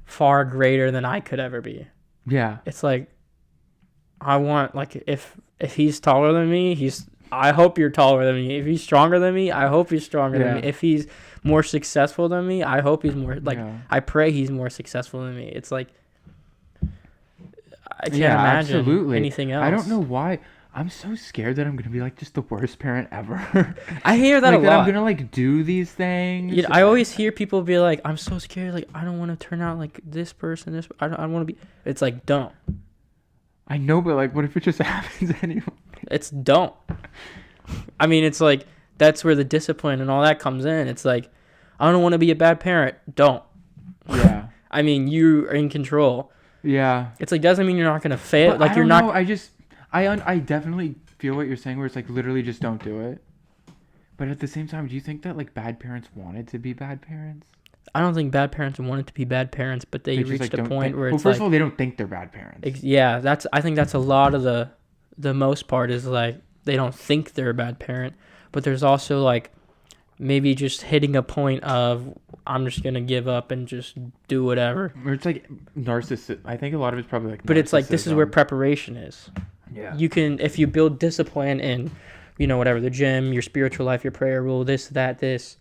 far greater than I could ever be. Yeah. It's like, I want, like, if he's taller than me, I hope you're taller than me. If he's stronger than me, I hope he's stronger than me. If he's more successful than me, I hope he's more, like, I pray he's more successful than me. It's like, I can't imagine anything else. I don't know why. I'm so scared that I'm going to be, like, just the worst parent ever. I hear that like, a that lot. I'm going to, like, do these things. I always hear people be like, I'm so scared. Like, I don't want to turn out like this person. I don't want to be. It's like, don't. I know, but, like, what if it just happens anyway? It's don't. I mean, it's like, that's where the discipline and all that comes in. It's like, I don't want to be a bad parent. Don't. Yeah. I mean, you are in control. Yeah. It's like, doesn't mean you're not going to fail. But Like, I you're don't not. know. I definitely feel what you're saying, where it's like, literally just don't do it. But at the same time, do you think that, like, bad parents wanted to be bad parents? I don't think bad parents wanted to be bad parents, but they just, reached like, a point where well, it's first like, of all, they don't think they're bad parents. yeah, I think that's a lot of the most part is like, they don't think they're a bad parent, but there's also like maybe just hitting a point of, I'm just going to give up and just do whatever. Or it's like narcissist. I think a lot of it's probably like But it's like, this is where preparation is. Yeah. You can, if you build discipline in, whatever, the gym, your spiritual life, your prayer rule, this, it's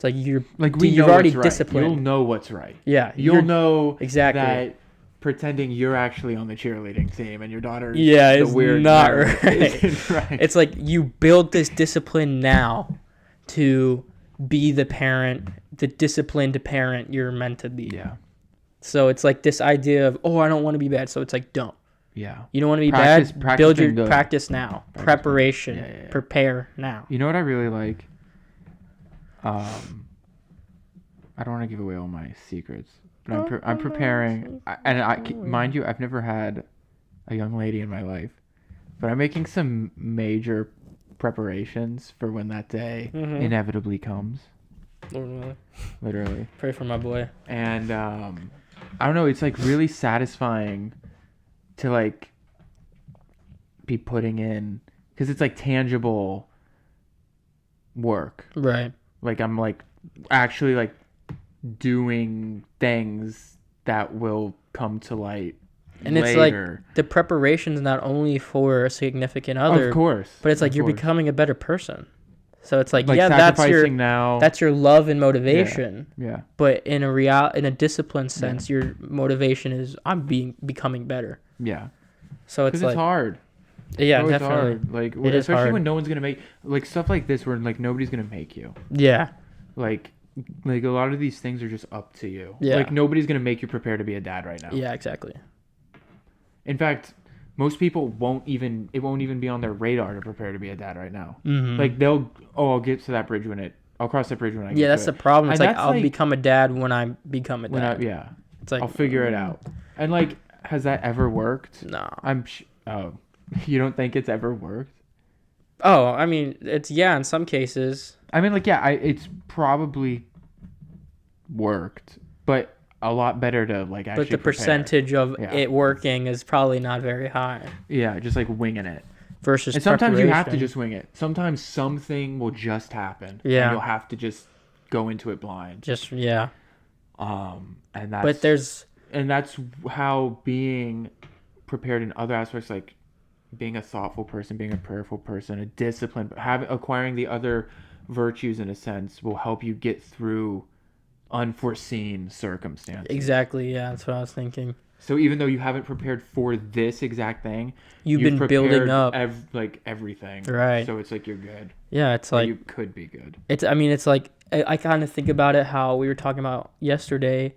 like you're already disciplined. You'll know what's right. Yeah. You'll know exactly that pretending you're actually on the cheerleading team and your daughter's it's weird not nerd right. isn't right. It's like you build this discipline now to be the disciplined parent you're meant to be. Yeah. So it's like this idea of, I don't want to be bad. So it's like, don't. Yeah. You don't want to be Practice bad? Build your good. practice now. Preparation. Yeah. Prepare now. You know what I really like? I don't want to give away all my secrets, but I'm preparing. Mind you, I've never had a young lady in my life, But I'm making some major preparations for when that day Mhm. inevitably comes. Literally. Literally. Pray for my boy. And I don't know, it's like really satisfying to like be putting in, because it's like tangible work. Right. Like I'm like actually like doing things that will come to light And later. it's like the preparation's not only for a significant other, Of course. but it's like of you're course. becoming a better person. So it's like, Like yeah, that's sacrificing now. that's your love and motivation. Yeah. But in a disciplined sense, your motivation is becoming better. Yeah. So it's Because like it's hard. yeah, It's definitely. hard. Like It is especially hard. when no one's gonna make like stuff like this where like nobody's gonna make you. Yeah. Like a lot of these things are just up to you. Yeah. Like nobody's gonna make you prepare to be a dad right now. Yeah, exactly. In fact, most people won't even be on their radar to prepare to be a dad right now. Mhm. Like I'll get to that bridge I'll cross that bridge when I get Yeah, to that's it. the problem. It's And like that's I'll like- become a dad when I become a When dad. yeah. It's like I'll figure it out. And like, has that ever worked? No. Oh, you don't think it's ever worked? Oh, I mean, it's in some cases. I mean, like, yeah, it's probably worked, but a lot better to like actually. But the prepare. percentage of Yeah. it working is probably not very high Yeah, just like winging it. versus And sometimes you have to preparation. just wing it. Sometimes something will just happen. Yeah. And you'll have to just go into it blind. yeah. And that's But that's how being prepared in other aspects, like being a thoughtful person, being a prayerful person, a disciplined, acquiring the other virtues in a sense will help you get through unforeseen circumstances. exactly, yeah, that's what I was thinking. So even though you haven't prepared for this exact thing, You've been building prepared up. everything. Right. So it's like you're good. Yeah, it's Or like you could be good. it's like I kind of think about it how we were talking about yesterday,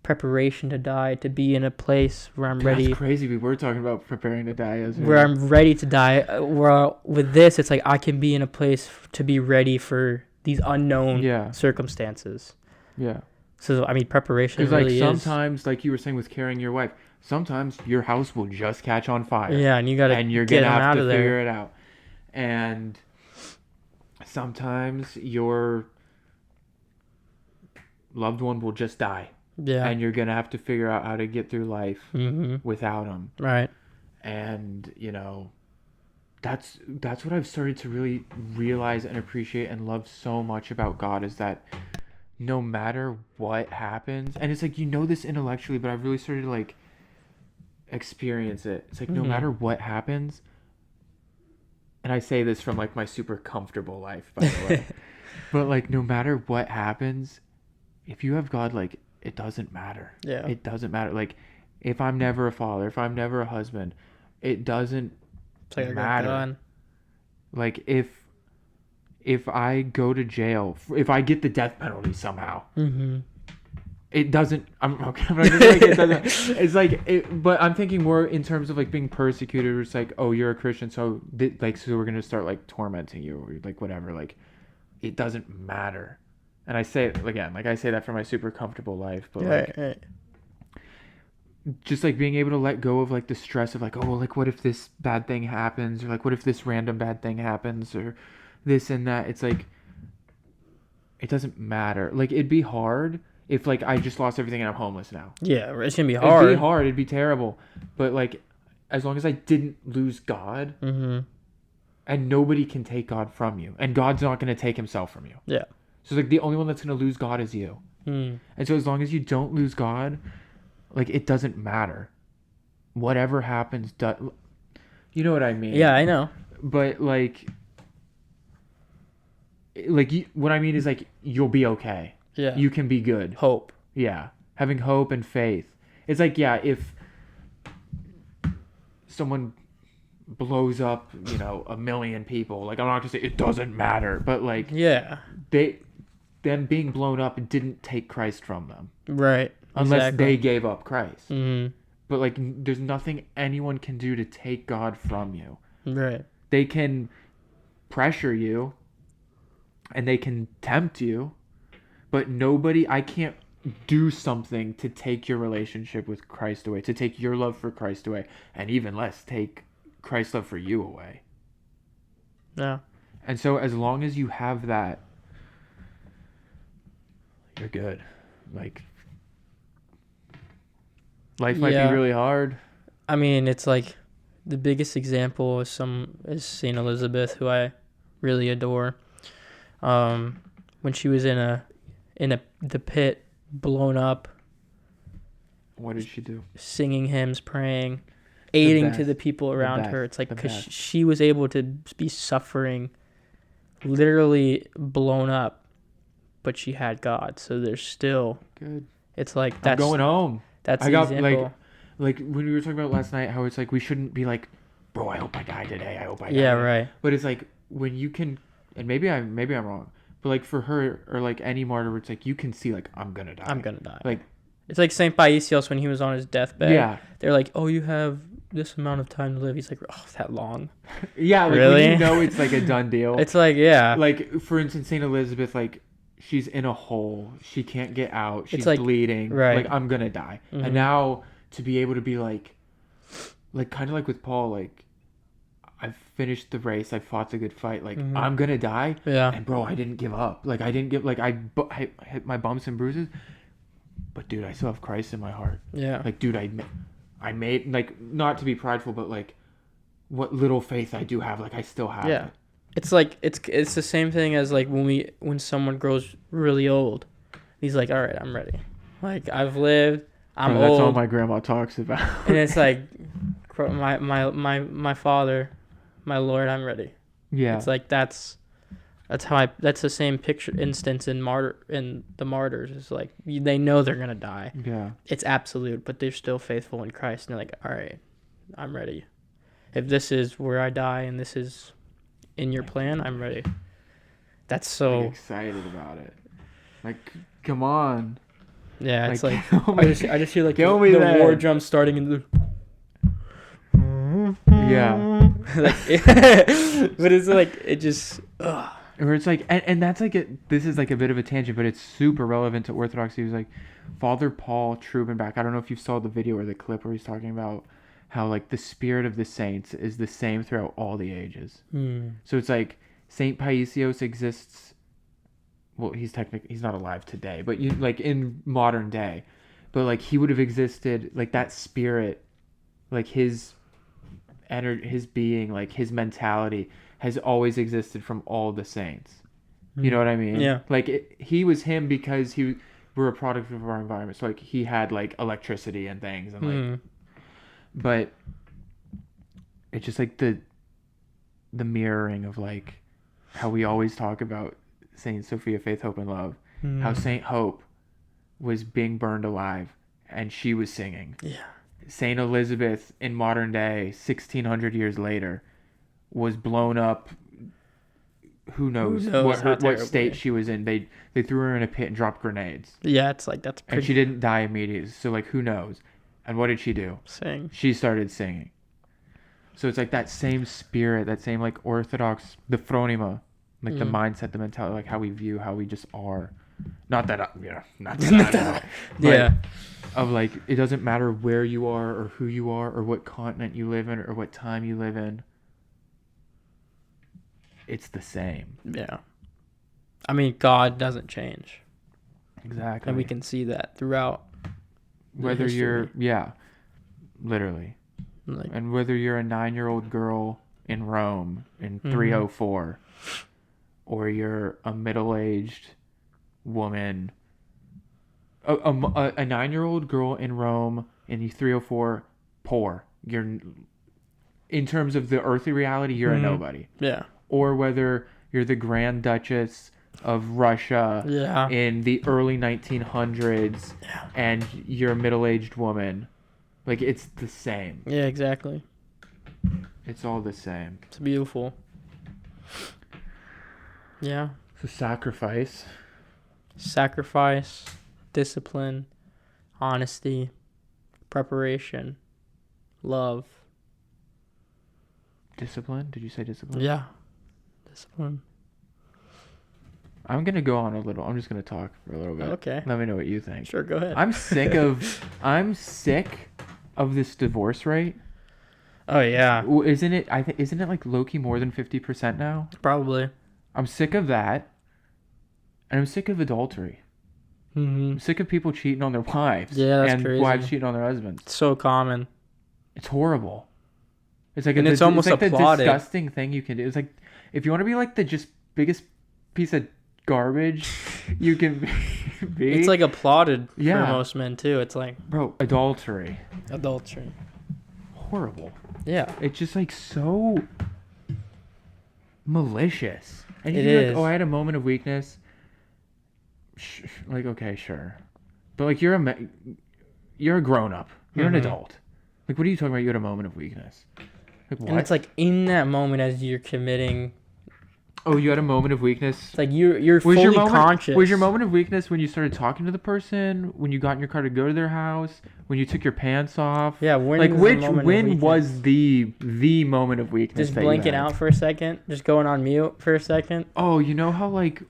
preparation to die, to be in a place where I'm ready. That's crazy. We were talking about preparing to die as Where I'm ready to die. Where with this, it's like I can be in a place to be ready for these unknown circumstances. Yeah. So I mean, preparation Because really like is. sometimes, like you were saying with carrying your wife, sometimes your house will just catch on fire. Yeah, and you gotta you're get gonna them have out to of figure there. it out. And sometimes your loved one will just die. Yeah. And you're gonna have to figure out how to get through life without them. Right. And that's what I've started to really realize and appreciate and love so much about God, is that no matter what happens, and it's like this intellectually, but I've really started to like experience it. It's like no matter what happens, and I say this from like my super comfortable life, by the way, but like no matter what happens, if you have God, like it doesn't matter. Yeah. It doesn't matter. Like if I'm never a father, if I'm never a husband, it doesn't It's like matter. Like if I go to jail, if I get the death penalty somehow, it doesn't. I'm not gonna say like it doesn't. It's like but I'm thinking more in terms of like being persecuted. Or it's like, oh, you're a Christian, so so we're gonna start like tormenting you or like whatever. Like it doesn't matter. And I say it again, like I say that for my super comfortable life, but like just like being able to let go of like the stress of like, oh, well, like what if this bad thing happens, or like what if this random bad thing happens, or this and that. It's like it doesn't matter. Like it'd be hard if like I just lost everything and I'm homeless now. Yeah, it's gonna be hard. It'd be hard. It'd be terrible. But like as long as I didn't lose God, and nobody can take God from you, and God's not going to take himself from you. Yeah. So like the only one that's going to lose God is you. And so as long as you don't lose God, like it doesn't matter. Whatever happens, you know what I mean? Yeah, I know. But like what I mean is like you'll be okay. Yeah. You can be good. Hope. Yeah. Having hope and faith. It's like, yeah, if someone blows up, 1 million people, like I'm not gonna say it doesn't matter, but like Yeah. them being blown up didn't take Christ from them. Right. Unless they gave up Christ. Mm-hmm. But like there's nothing anyone can do to take God from you. Right. They can pressure you and they can tempt you, but I can't do something to take your relationship with Christ away, to take your love for Christ away, and even less take Christ's love for you away. Yeah. And so as long as you have that, you're good. Like, life might be really hard. I mean, it's like the biggest example is Saint Elizabeth, who I really adore. When she was in the pit, blown up. What did she do? Singing hymns, praying, aiding to the people around her. It's like because she was able to be suffering, literally blown up, but she had God. So there's still good. It's like I'm going home. That's the example. Like when we were talking about last night, how it's like we shouldn't be like, bro, I hope I die today. I hope I die. Yeah, today. right. But it's like when you can, and maybe I'm wrong, but like for her or like any martyr, it's like you can see like I'm gonna die. Like it's like Saint Paisios when he was on his deathbed. Yeah, they're like, oh, you have this amount of time to live. He's like, oh, that long? Yeah, like really? When you know it's like a done deal. It's like, yeah. Like for instance, Saint Elizabeth, like she's in a hole, she can't get out, she's like, bleeding. Right. Like I'm gonna die, and now to be able to be like kind of like with Paul, like I've finished the race, I fought the good fight, like I'm gonna die, and bro, I didn't give up, like I didn't give, like I hit my bumps and bruises, but dude, I still have Christ in my heart. Yeah, like dude, I made, like, not to be prideful, but like what little faith I do have, like I still have it. It's like it's the same thing as like when someone grows really old, he's like, all right, I'm ready, like I've lived, I'm old. That's all my grandma talks about. And it's like my father, my Lord, I'm ready. Yeah. It's like that's the same instance in the martyrs. It's like they know they're gonna die. Yeah. It's absolute, but they're still faithful in Christ, and they're like, all right, I'm ready. If this is where I die and this is in your plan, I'm ready. That's so I'm excited about it. Like, come on. Yeah, it's like I just hear like the war drum starting in the. Yeah. But it's like it just. Where it's like, and that's like this is like a bit of a tangent, but it's super relevant to Orthodoxy. He was like, Father Paul Trubenbach. I don't know if you saw the video or the clip where he's talking about how like the spirit of the saints is the same throughout all the ages. So it's like Saint Paisios exists. Well, he's not alive today, but you like in modern day, but like he would have existed, like that spirit, like his energy, his being, like his mentality has always existed from all the saints. You know what I mean? Yeah. Like he was him because we're a product of our environment. So like he had like electricity and things and like, but it's just like the mirroring of like how we always talk about Saint Sophia, faith, hope, and love. How Saint Hope was being burned alive and she was singing. Yeah. Saint Elizabeth in modern day, 1600 years later, was blown up. Who knows what state she was in? They threw her in a pit and dropped grenades. Yeah, it's like that's pretty. And she didn't die immediately. So like, who knows? And what did she do? Sing. She started singing. So it's like that same spirit, that same like Orthodox, the phronema, like the mindset, the mentality, like how we view, how we just are. Not that not that yeah. Of like, it doesn't matter where you are or who you are or what continent you live in or what time you live in. It's the same. Yeah. I mean, God doesn't change. Exactly. And we can see that throughout. Whether you're, literally. Like, and whether you're a 9-year-old girl in Rome in 304 or you're a middle-aged woman, a 9-year-old girl in Rome in 304, poor. You're, in terms of the earthly reality, you're a nobody. Yeah. Or whether you're the Grand Duchess of Russia in the early 1900s and you're a middle-aged woman. Like, it's the same. Yeah, exactly. It's all the same. It's beautiful. Yeah. So sacrifice, discipline, honesty, preparation, love. Discipline? Did you say discipline? Yeah. Discipline. I'm going to go on a little. I'm just going to talk for a little bit. Okay. Let me know what you think. Sure, go ahead. I'm sick of this divorce rate. Oh yeah, Isn't it? Isn't it like low key more than 50% now? probably. I'm sick of that, and I'm sick of adultery. Mm-hmm. I'm sick of people cheating on their wives. Yeah, that's and crazy. wives cheating on their husbands. So common. It's horrible. It's like And it's almost like the applauded. disgusting thing you can do. It's like if you want to be like the just biggest piece of garbage you can be. It's like applauded Yeah. for most men too. It's like bro, adultery. adultery. Horrible. Yeah. It's just like so malicious. And It you're is. like, oh, I had a moment of weakness. Like, okay, sure, but like you're a grown up. You're an adult. Like, what are you talking about? You had a moment of weakness. Like, what? And it's like in that moment as you're committing, oh, you had a moment of weakness. it's like you're Was fully your moment, conscious. Was your moment of weakness when you started talking to the person? When you got in your car to go to their house? When you took your pants off? Yeah, when like was the which moment of when weakness? was the moment of weakness? Just that you blinking had? out for a second, just going on mute for a second. Oh, you know how like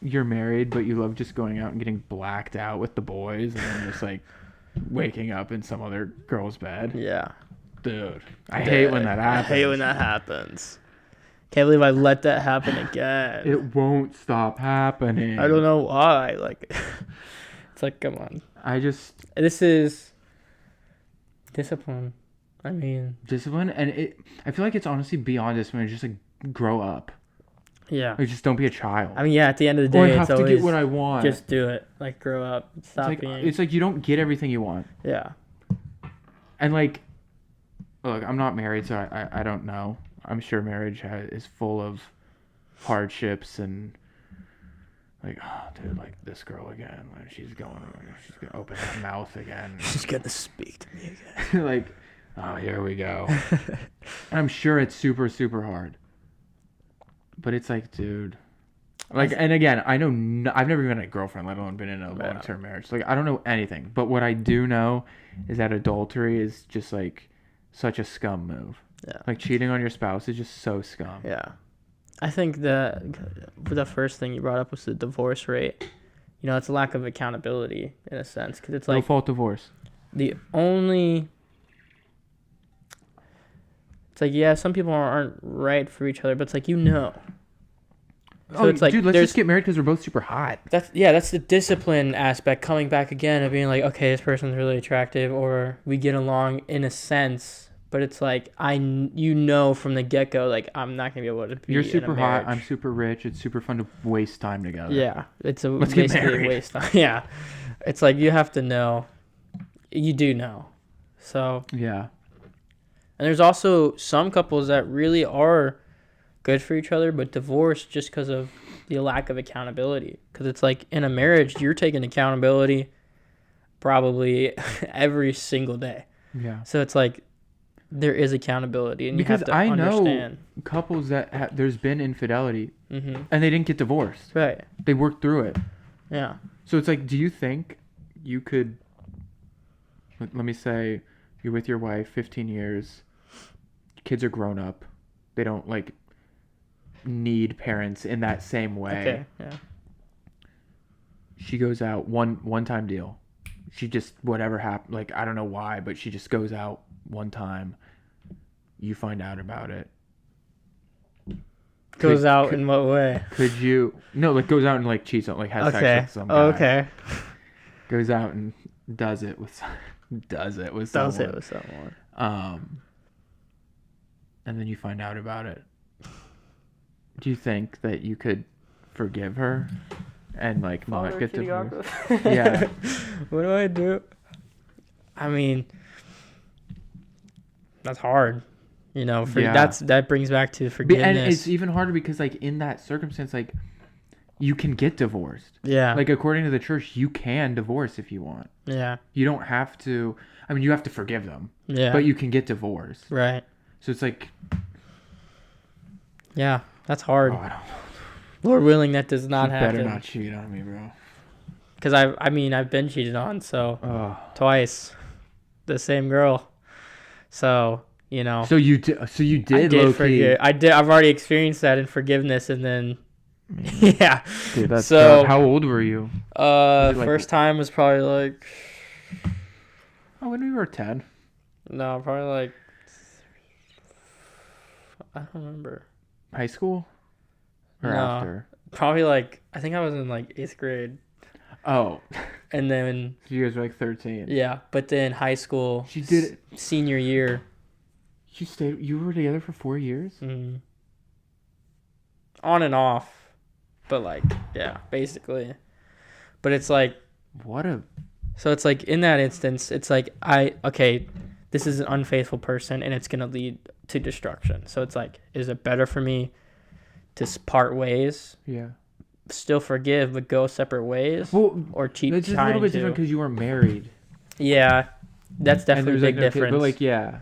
you're married, but you love just going out and getting blacked out with the boys, and then just like waking up in some other girl's bed. Yeah. Dude, I hate when that happens. I hate when that happens. Can't believe I let that happen again. It won't stop happening. I don't know why. Like, it's like, come on. This is discipline. I mean, Discipline, and I feel like it's honestly beyond discipline. It's just like grow up. yeah. Like just don't be a child. I mean, yeah. At the end of the Or I day, have it's to always get what I want. just do it. Like, grow up. Stop being. It's like you don't get everything you want. Yeah. And like, look, I'm not married, so I don't know. I'm sure marriage is full of hardships and like, oh, dude, like this girl again. Like she's gonna open her mouth again. She's gonna speak to me again. Like, oh, here we go. And I'm sure it's super, super hard. But it's like, dude. Like, and again, I know I've never even had a girlfriend, let alone been in a long-term marriage. Like, I don't know anything. But what I do know is that adultery is just like such a scum move. Yeah. Like cheating on your spouse is just so scum. Yeah. I think the first thing you brought up was the divorce rate. You know, it's a lack of accountability in a sense, because it's like No fault divorce. the only. It's like, yeah, some people aren't right for each other, but it's like, you know. So it's like, dude, let's just get married because we're both super hot. that's the discipline aspect coming back again of being like, okay, this person's really attractive, or we get along in a sense. But it's like, you know from the get-go, like, I'm not going to be able to be You're in super a hot. marriage. I'm super rich. It's super fun to waste time together. Yeah. It's Let's get basically a married. waste time. Yeah. It's like, you have to know. You do know. So, Yeah. and there's also some couples that really are good for each other, but divorce just because of the lack of accountability. Because it's like, in a marriage, you're taking accountability probably every single day. Yeah. So it's like, there is accountability, and Because you have to I understand. know couples that Mm-hmm. there's been infidelity Mm-hmm. and they didn't get divorced. Right. They worked through it. Yeah. So it's like, do you think you could, let me say, you're with your wife 15 years, kids are grown up, they don't like need parents in that same way. Okay. Yeah. She goes out one time deal. She just, whatever happened, like, I don't know why, but she just goes out one time. You find out about it. Goes out in what way? Could you, no, like goes out and like cheats on, like has sex Okay. with some guy. Oh, okay. Goes out and does it with someone. And then you find out about it. Do you think that you could forgive her and like not get divorced? Yeah. What do I do? I mean, that's hard. You know, that brings back to forgiveness. And it's even harder because like in that circumstance, like you can get divorced. Yeah. Like according to the church, you can divorce if you want. Yeah. You don't have to. I mean, you have to forgive them. Yeah. But you can get divorced. Right. So it's like. Yeah, that's hard. Oh, I don't know. Lord willing, that does not happen. Better not cheat on me, bro. Because I've been cheated on, so twice, the same girl. So you know. So you did. I did forgive. I've already experienced that in forgiveness, and then. Yeah. Dude, that's so. How old were you? First time was probably like. Oh, when we were 10. No, probably like I don't remember. High school? Or No. after? Probably like, I think I was in like 8th grade. Oh. And then, You guys were like 13. yeah. But then high school, She did it. senior year. You were together for 4 years? Mm, on and off. But like, yeah, basically. But it's like, so it's like in that instance, it's like, this is an unfaithful person and it's going to lead to destruction. So it's like, is it better for me to part ways? Yeah. Still forgive, but go separate ways? Well, or keep it's just a trying little bit to? different because you were married. Yeah, that's And definitely a there's, big like, no kid- difference. But like, yeah.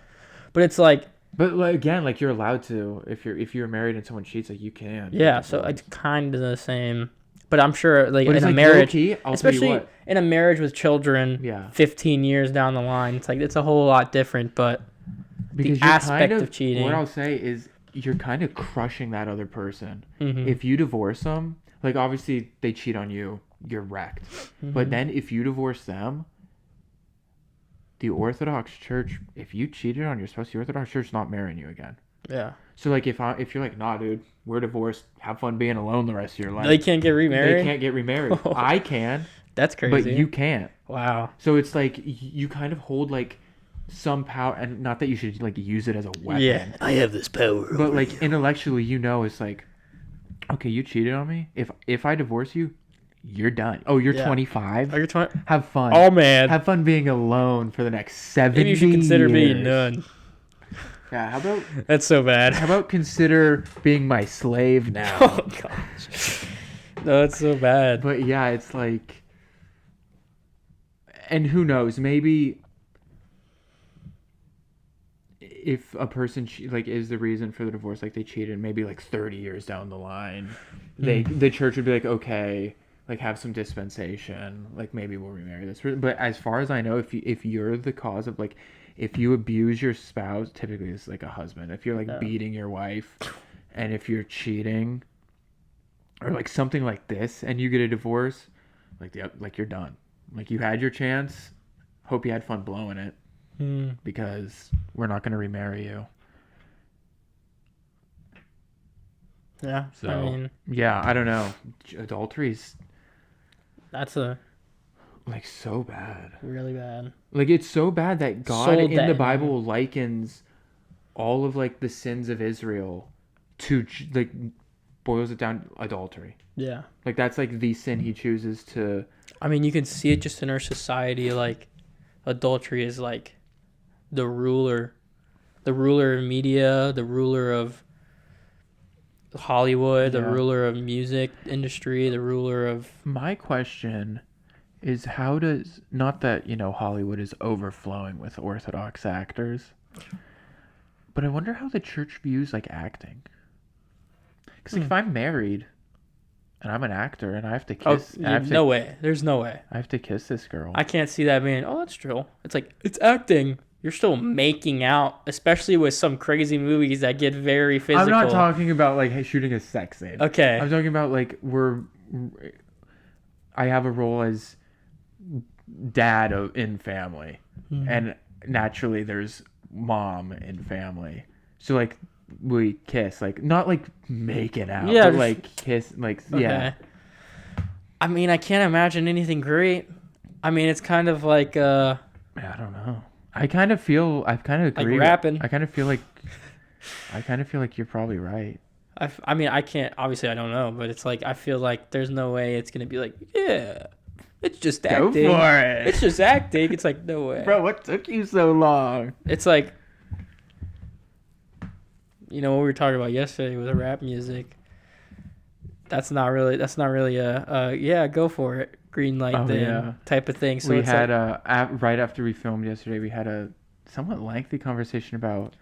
But it's like, But like, again, like you're allowed to if you're married and someone cheats, like you can. yeah, so it's kind of the same. But I'm sure, like, But in it's a like marriage, low-key, I'll tell you especially what. in a marriage with children, Yeah. 15 years down the line, it's like, it's a whole lot different. But Because the you're aspect kind of cheating. What I'll say is you're kind of crushing that other person. Mhm. If you divorce them, like obviously they cheat on you, you're wrecked. But then if you divorce them, the Orthodox Church, if you cheated on your spouse, the Orthodox Church is not marrying you again. yeah, So like if you're like, nah, dude, we're divorced. Have fun being alone the rest of your life. they can't get remarried. They can't get remarried. I can, That's crazy. but you can't. Wow. So it's like you kind of hold like some power, and not that you should like use it as a weapon. Yeah, I have this power. But like intellectually, it's like, okay, you cheated on me. If I divorce you, you're done. Oh, you're Yeah. 25. Are you 20? Have fun. Oh man, Have fun being alone for the next 70 maybe you should consider being years. none. Yeah. How about That's so bad. consider being my slave now? Oh gosh, no, it's so bad. But yeah, it's like, and who knows? Maybe if a person like is the reason for the divorce, like they cheated, maybe like 30 years down the line, the church would be like, okay, like have some dispensation, like maybe we'll remarry this person. But as far as I know, if you're the cause of like, if you abuse your spouse, typically it's like a husband. If you're like beating your wife, and if you're cheating, or like something like this, and you get a divorce, like you're done. Like you had your chance. Hope you had fun blowing it. Because we're not going to remarry you. Yeah, So I mean, yeah, I don't know. Adultery's that's a like so bad. really bad. Like it's so bad that God Sold in that, the Bible likens all of like the sins of Israel to like boils it down adultery. Yeah, Like that's like the sin he chooses to. I mean, you can see it just in our society. Like, adultery is like the ruler of media, the ruler of Hollywood, the Yeah. ruler of music industry, the ruler of My question is, how does, not that Hollywood is overflowing with Orthodox actors, but I wonder how the church views like acting. Because if I'm married and I'm an actor and I have to kiss, no way. There's no way. I have to kiss this girl. I can't see that being, oh, that's true. It's like, it's acting. You're still making out, especially with some crazy movies that get very physical. I'm not talking about like shooting a sex scene. Okay. I'm talking about like I have a role as dad in family, and naturally there's mom in family. So like we kiss, like not like making out, Yeah, but just- like kiss, like Okay. yeah. I mean, I can't imagine anything great. I mean, it's kind of like, I don't know. I kind of agree. rapping. I kind of feel like you're probably right. I mean, I can't, obviously I don't know, but it's like, I feel like there's no way it's going to be like, yeah, it's just Go acting. for it. It's just acting. It's like, no way. Bro, what took you so long? It's like, what we were talking about yesterday with the rap music. That's not really a yeah, go for it, green light thing type of thing. So We it's had like, right after we filmed yesterday, we had a somewhat lengthy conversation about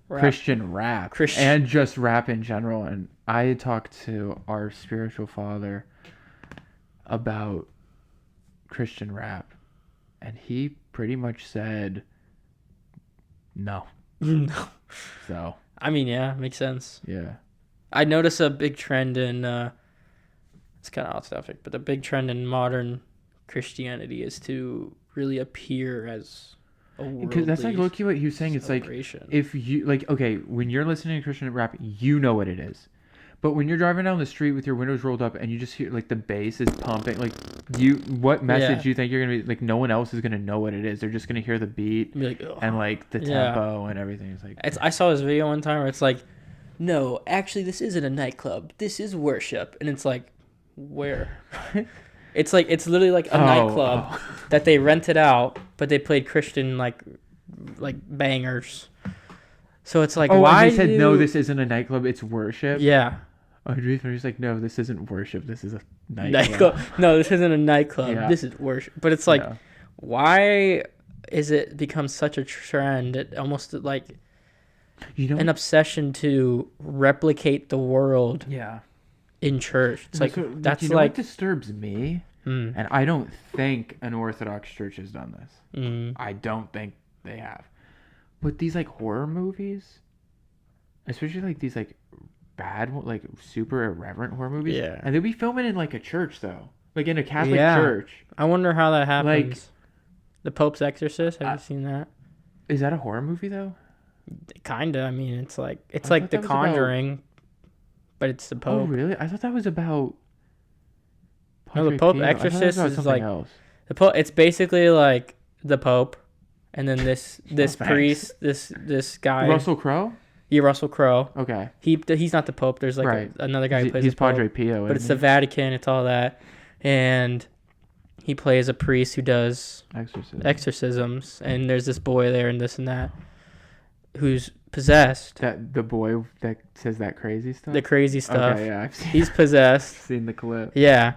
rap. Christian rap and just rap in general. And I had talked to our spiritual father about Christian rap, and he pretty much said no. No. So I mean, yeah, makes sense. yeah. I notice a big trend in it's kind of off topic, but the big trend in modern Christianity is to really appear as Because that's like low-key what he was saying. It's like, if you like, okay, when you're listening to Christian rap, you know what it is. But when you're driving down the street with your windows rolled up and you just hear like the bass is pumping, like what message do you think you're gonna be like? No one else is gonna know what it is. They're just gonna hear the beat and like the tempo and everything. It's like I saw this video one time where it's like, no, actually, this isn't a nightclub. This is worship, and it's like, where? It's literally like a nightclub that they rented out, but they played Christian like bangers. So it's like, why? And they said no, this isn't a nightclub. It's worship. Yeah. Oh, he's like, no, this isn't worship. This is a nightclub. No, this isn't a nightclub. Yeah. This is worship. But it's like, why is it become such a trend? It almost like an obsession to replicate the world. Yeah. In church, it's like that's like what disturbs me, and I don't think an Orthodox Church has done this. I don't think they have. But these like horror movies, especially like these like bad, like super irreverent horror movies, and they'll be filming in like a church though, like in a Catholic church. I wonder how that happens. Like the Pope's Exorcist. Have you seen that? Is that a horror movie though? Kinda. I mean, it's like The Conjuring. But it's the Pope. Oh, really? I thought that was about... No, the Pope Exorcist is like... Else. The Pope. It's basically like the Pope, and then this priest, this guy... Russell Crowe? Yeah, Russell Crowe. Okay. He's not the Pope. There's like another guy who plays the Pope. He's Padre Pio, but it's the Vatican. It's all that. And he plays a priest who does... exorcisms. And there's this boy there and this and that who's... possessed. That the boy that says that crazy stuff. The crazy stuff. Okay, yeah, I've seen. He's possessed. I've seen the clip. Yeah,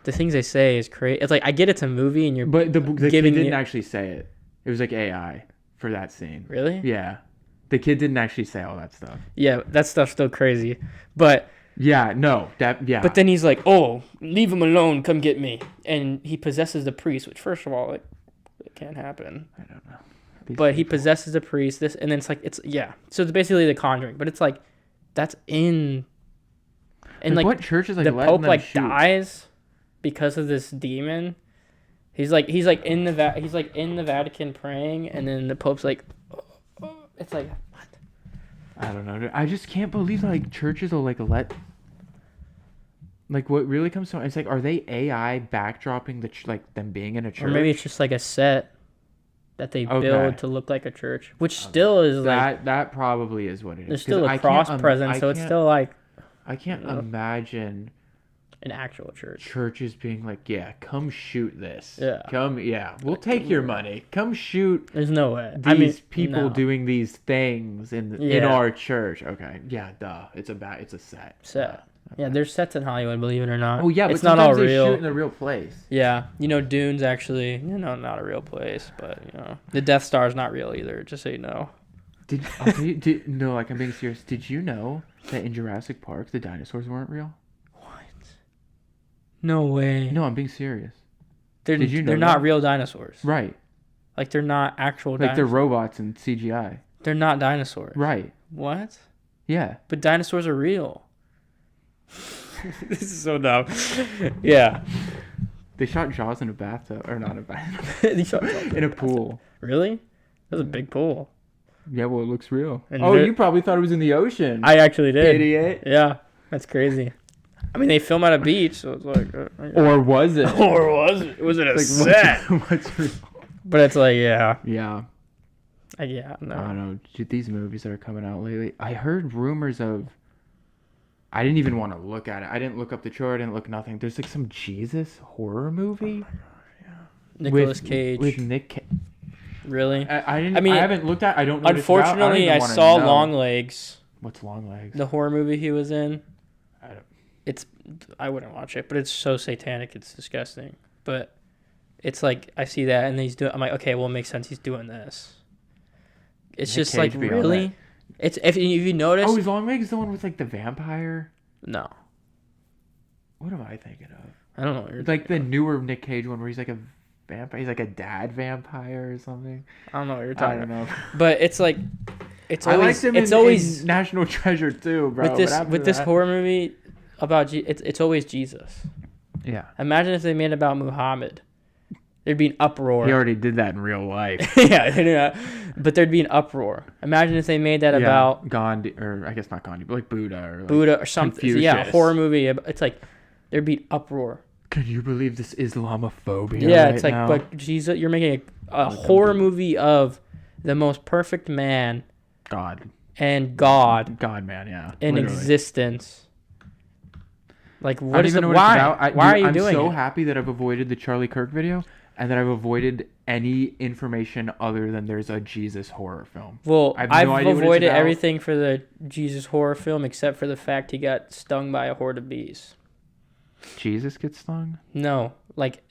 the things they say is crazy. It's like I get it's a movie and you're. But the kid didn't actually say it. It was like AI for that scene. Really? Yeah, the kid didn't actually say all that stuff. Yeah, that stuff's still crazy, but. Yeah. No. But then he's like, "Oh, leave him alone. Come get me," and he possesses the priest. Which, first of all, it can't happen. I don't know. But he possesses a priest, and then so it's basically The Conjuring, but it's like that's in and like what church is like the Pope like shoot? dies because of this demon. He's like in the Vatican praying, and then the Pope's like, it's like what? I don't know. I just can't believe like churches will like let. Like what really comes to mind, it's like, are they AI backdropping like them being in a church? Or maybe it's just like a set that they build to look like a church, which still is like... That probably is what it is. There's still a cross present, so it's still like... I can't imagine... an actual church. Churches being like, yeah, come shoot this. Yeah. We'll take your money. Come shoot... There's no way. These people doing these things in our church. Okay. Yeah, duh. It's a set. Okay. Yeah, there's sets in Hollywood, believe it or not. Oh yeah, but it's not all they real. Shoot in a real place. Yeah, Dune's actually, not a real place, but the Death Star is not real either. Just so you know. No, like I'm being serious. Did you know that in Jurassic Park the dinosaurs weren't real? What? No way. No, I'm being serious. They're not real dinosaurs. Right. Like they're not actual dinosaurs. Like they're robots and CGI. They're not dinosaurs. Right. What? Yeah. But dinosaurs are real. This is so dumb. Yeah. They shot Jaws in a bathtub. Or not a bathtub. They shot Jaws in a pool. Really? That was a big pool. Yeah, well, it looks real. You probably thought it was in the ocean. I actually did. Idiot. Yeah. That's crazy. I mean, they film at a beach, so it's like... or was it? Or was it? Was it a set? What's real? But it's like, yeah. Yeah. Yeah, no. I don't know. These movies that are coming out lately, I heard rumors of... I didn't even want to look at it. I didn't look up the trailer. I didn't look nothing. There's like some Jesus horror movie. Oh my gosh, yeah. Nicolas Cage. With Nick Cage. Really? I haven't looked at. I don't know. Unfortunately, I saw Long Legs. What's Long Legs? The horror movie he was in. I wouldn't watch it, but it's so satanic. It's disgusting. But it's like I see that and he's doing. I'm like, okay, well, it makes sense. He's doing this. It's Nick just Cage like really. It's if you notice. Oh, is Long Legs the one with like the vampire? No. What am I thinking of? I don't know what you're like the newer Nick Cage one where he's like a vampire. He's like a dad vampire or something. I don't know what you're talking about. I don't know. But it's like it's always I liked him always in National Treasure too, bro. With this horror movie about it's always Jesus. Yeah. Imagine if they made it about Muhammad. There'd be an uproar. He already did that in real life. Yeah, but there'd be an uproar. Imagine if they made that about Gandhi, or I guess not Gandhi, but like Buddha or like Buddha or something. Confucius. Yeah, a horror movie. It's like there'd be uproar. Can you believe this Islamophobia? Yeah, right it's like, now? but Jesus, you're making a horror movie of the most perfect man God and God man, yeah, in literally. existence. Like, I what don't is even it? know what it's Why? about. Why are you I'm doing so it? happy that I've avoided the Charlie Kirk video and that I've avoided any information other than there's a Jesus horror film. Well, I have I've no idea what it's avoided about. everything for the Jesus horror film except for the fact he got stung by a horde of bees. Jesus gets stung? No, like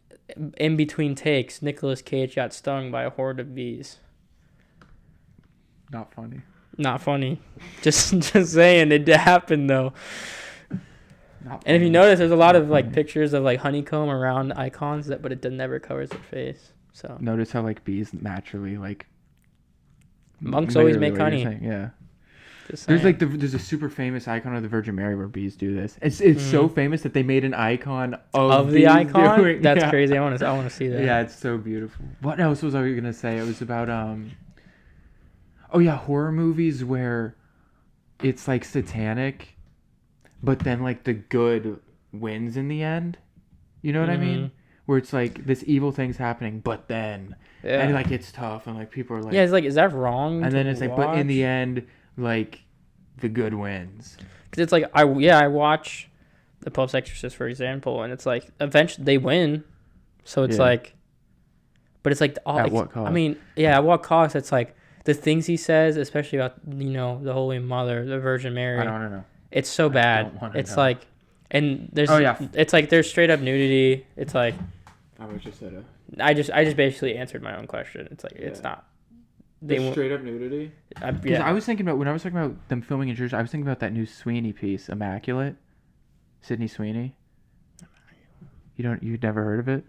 in between takes, Nicolas Cage got stung by a horde of bees. Not funny. Not funny. Just saying, it happened though. And if you notice, there's a lot of like pictures of like honeycomb around icons, but it never covers their face. So Notice how like bees naturally like monks always literally make what you're honey. saying, yeah. Just There's saying. like there's a super famous icon of the Virgin Mary where bees do this. It's so famous that they made an icon of the bees icon. doing- That's yeah. crazy. I want to see that. Yeah, it's so beautiful. What else was I gonna say? It was about oh yeah, horror movies where it's like satanic, but then like the good wins in the end. You know what I mean? Where it's like this evil thing's happening, but then and like it's tough and like people are like, Yeah, it's like, is that wrong? and to then it's like, but in the watch? end, like the good wins. Because it's like, I watch The Pope's Exorcist, for example, and it's like, eventually they win. So it's Yeah. like, but it's like, At what cost? I mean, yeah, at what cost? It's like, the things he says, especially about, the Holy Mother, the Virgin Mary. I don't know. It's so bad. don't wanna It's know. like, and there's, Oh, yeah. it's like, there's straight up nudity. It's like, I was just at a I just basically answered my own question. It's like, it's not. They won't. straight up nudity. Because Yeah. I was thinking about when I was talking about them filming in church, I was thinking about that new Sweeney piece, Immaculate, Sydney Sweeney. You'd never heard of it?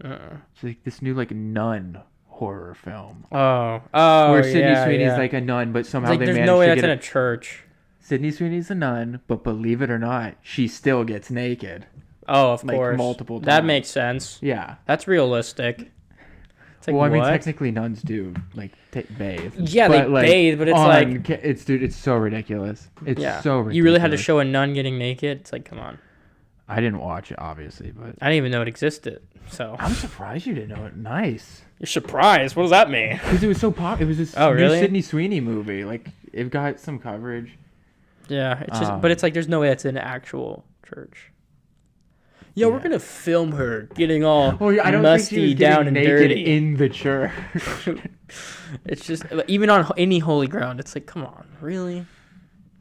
It's like this new like nun horror film Oh, where Sydney yeah, Sweeney's yeah. like a nun, but It's somehow like, they there's managed no way to that's get in a church. Sydney Sweeney's a nun, but believe it or not, she still gets naked. Oh, of Like, course. multiple That times. makes sense. Yeah. That's realistic. It's like, Well, I mean, what? technically nuns do like bathe. Yeah, they like, bathe, but it's on like, it's so ridiculous. It's yeah. so ridiculous. You really had to show a nun getting naked? It's like, come on. I didn't watch it, obviously, but I didn't even know it existed. So I'm surprised you didn't know it. Nice. you're surprised. What does that mean? Because it was so pop. It was this Oh, new really? Sydney Sweeney movie. Like, it got some coverage. Yeah, it's just, but it's like, there's no way that's in an actual church. Yeah, we're gonna film her getting all Oh, yeah, I don't musty, think she was down, getting and naked dirty. in the church. It's just, even on any holy ground, it's like, come on, really?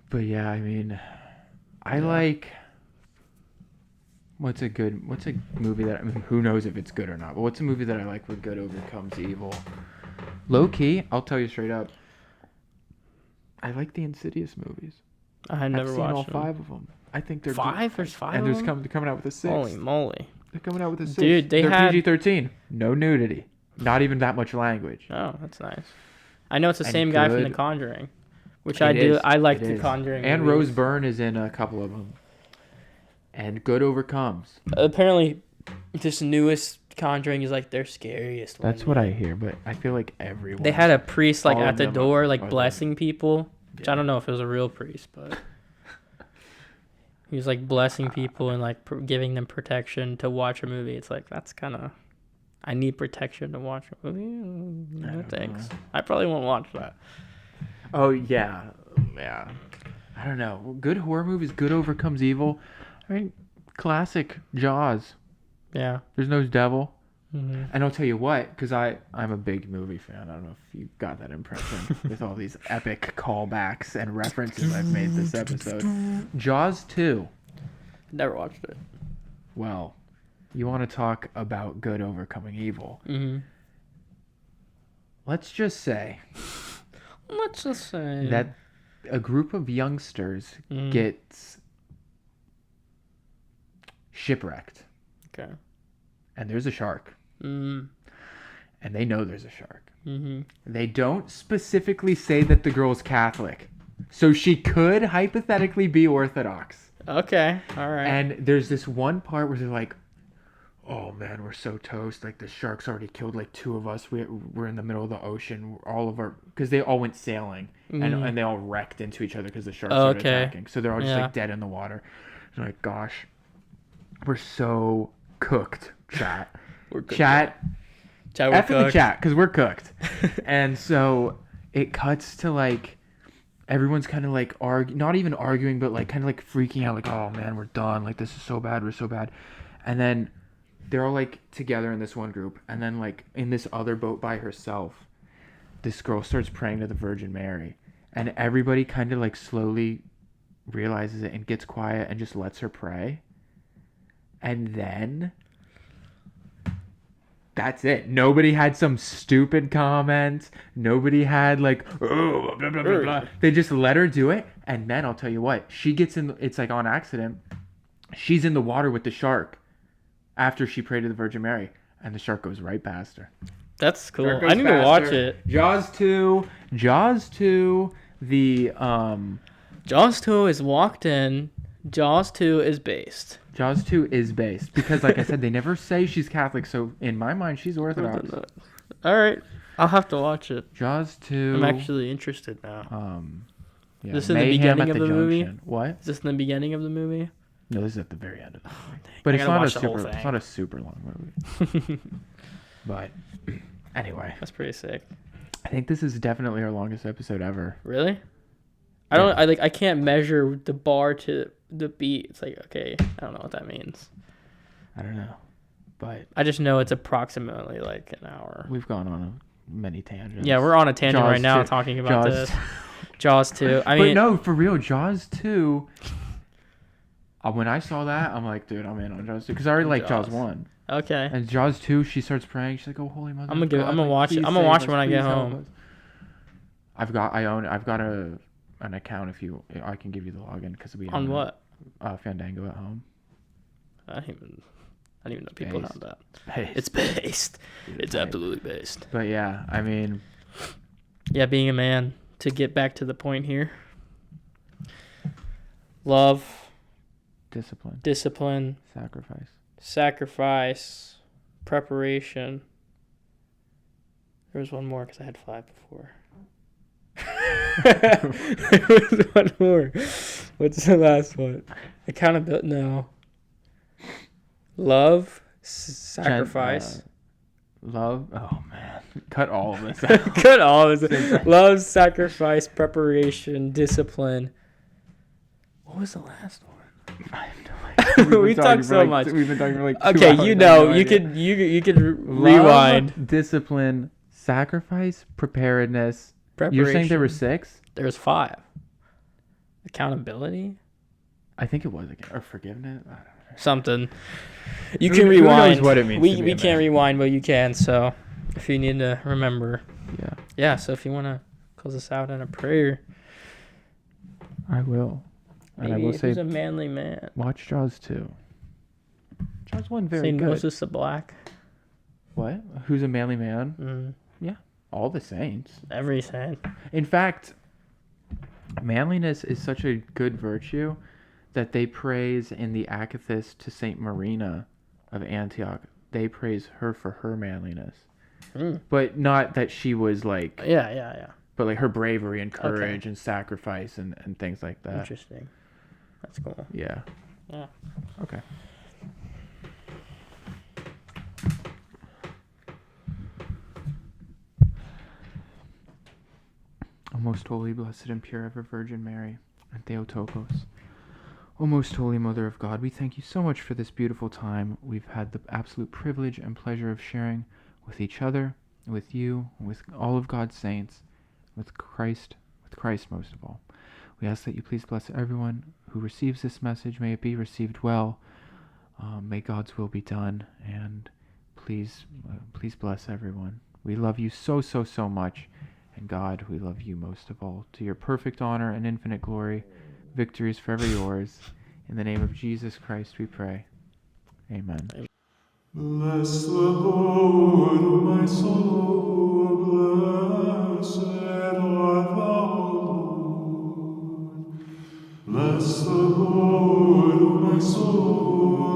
But yeah, I mean, I like. What's a movie that, I mean, who knows if it's good or not, but what's a movie that I like where good overcomes evil? Low key, I'll tell you straight up. I like the Insidious movies. I had I've never seen all watched them. 5 of them. I think they're Five? good. There's 5 And of them? they're coming out with a 6th. Holy moly. They're coming out with a 6th. Dude, they're they're PG-13. No nudity. Not even that much language. Oh, that's nice. I know it's the And same guy from good. The Conjuring, which It I do. is. I like It The is. Conjuring. And movies. Rose Byrne is in a couple of them. And good overcomes. Apparently, this newest Conjuring is like their scariest one. That's what I hear, but I feel like everyone. They had a priest like All at of the them door, like are blessing people. Which I don't know if it was a real priest, but he was like blessing people and like giving them protection to watch a movie. It's like, that's kind of. I need protection to watch a movie. No thanks. I probably won't watch that. Oh yeah, yeah. I don't know. Good horror movies. Good overcomes evil. I mean, classic Jaws. Yeah. There's no devil. Mm-hmm. And I'll tell you what, because I'm a big movie fan. I don't know if you got that impression with all these epic callbacks and references I've made this episode. Jaws 2. Never watched it. Well, you want to talk about good overcoming evil. Mm-hmm. Let's just say say that a group of youngsters gets shipwrecked. Okay. And there's a shark. Mm-hmm. And they know there's a shark. Mm-hmm. They don't specifically say that the girl's Catholic. So she could hypothetically be Orthodox. Okay. All right. And there's this one part where they're like, oh man, we're so toast. Like the sharks already killed like 2 of us. We're in the middle of the ocean. Because they all went sailing and they all wrecked into each other because the sharks started attacking. So they're all just like dead in the water. And like, gosh, we're so cooked, chat. We're cooked. Chat. Chat, F in the chat because we're cooked. And so it cuts to like everyone's kind of like not even arguing, but like kind of like freaking out, like, oh man, we're done. Like this is so bad. We're so bad. And then they're all like together in this one group, and then like in this other boat by herself, this girl starts praying to the Virgin Mary, and everybody kind of like slowly realizes it and gets quiet and just lets her pray. And then that's it. Nobody had some stupid comment. Nobody had like, oh, blah, blah, blah, blah. They just let her do it. And then I'll tell you what, she gets in, it's like on accident. She's in the water with the shark after she prayed to the Virgin Mary. And the shark goes right past her. That's cool. I need to watch it. Jaws 2, the, Jaws 2 is walked in. Jaws 2 is based. Jaws 2 is based because, like I said, they never say she's Catholic, so in my mind, she's Orthodox. All right, I'll have to watch it. Jaws 2. I'm actually interested now. Yeah, this is in the beginning of the movie. What? Is this in the beginning of the movie? No, this is at the very end of the movie. But it's not a super long movie. But anyway, that's pretty sick. I think this is definitely our longest episode ever. Really? I can't measure the bar to the beat. It's like, okay, I don't know what that means. I don't know. But I just know it's approximately like an hour. We've gone on many tangents. Yeah, we're on a tangent Jaws right now 2. talking about this. Jaws 2. I mean, but no, for real, Jaws 2. When I saw that, I'm like, dude, I'm in on Jaws 2 because I already like Jaws 1. Okay. And Jaws 2, she starts praying. She's like, "Oh, Holy Mother." I'm gonna watch it. I'm gonna watch it when I get home. I've got an account. I can give you the login because we on what? Fandango at home. I didn't even know people have that. Based. It's based. It's absolutely based. But yeah, I mean, yeah, being a man. To get back to the point here. Love. Discipline. Sacrifice. Preparation. There was one more because I had 5 before. There was one more. What's the last one? Accountability. No. Love. Sacrifice. Love. Oh man, cut all of this out. Cut all of this. Love, sacrifice, preparation, discipline. What was the last one? I have no idea. We talked so much. We've been talking for like 2 okay, hours. you could rewind. Love, discipline, sacrifice, preparedness. Preparation. You're saying there were 6? There was 5. Accountability. I think it was or forgiveness. I don't know. Something. You can rewind. Who knows what it means? We can't rewind, but you can. So, if you need to remember. Yeah. Yeah. So if you want to close us out in a prayer, I will. And I will say, who's a manly man? Watch Jaws 2. Jaws 1 very Saint good. Moses the Black. What? Who's a manly man? Mm. Yeah. All the saints. Every saint. In fact, manliness is such a good virtue that they praise in the Akathist to Saint Marina of Antioch. They praise her for her manliness. Mm. But not that she was like... Yeah. But like her bravery and courage and sacrifice and things like that. Interesting. That's cool. Yeah. Yeah. Okay. O most holy, blessed, and pure ever Virgin Mary, and Theotokos. O most holy Mother of God, we thank you so much for this beautiful time we've had the absolute privilege and pleasure of sharing with each other, with you, with all of God's saints, with Christ most of all. We ask that you please bless everyone who receives this message. May it be received well. May God's will be done, and please bless everyone. We love you so much, and God, we love you most of all. To your perfect honor and infinite glory, victory is forever yours. In the name of Jesus Christ we pray. Amen. Bless the Lord, O my soul, blessed art thou, Lord. Bless the Lord, O my soul,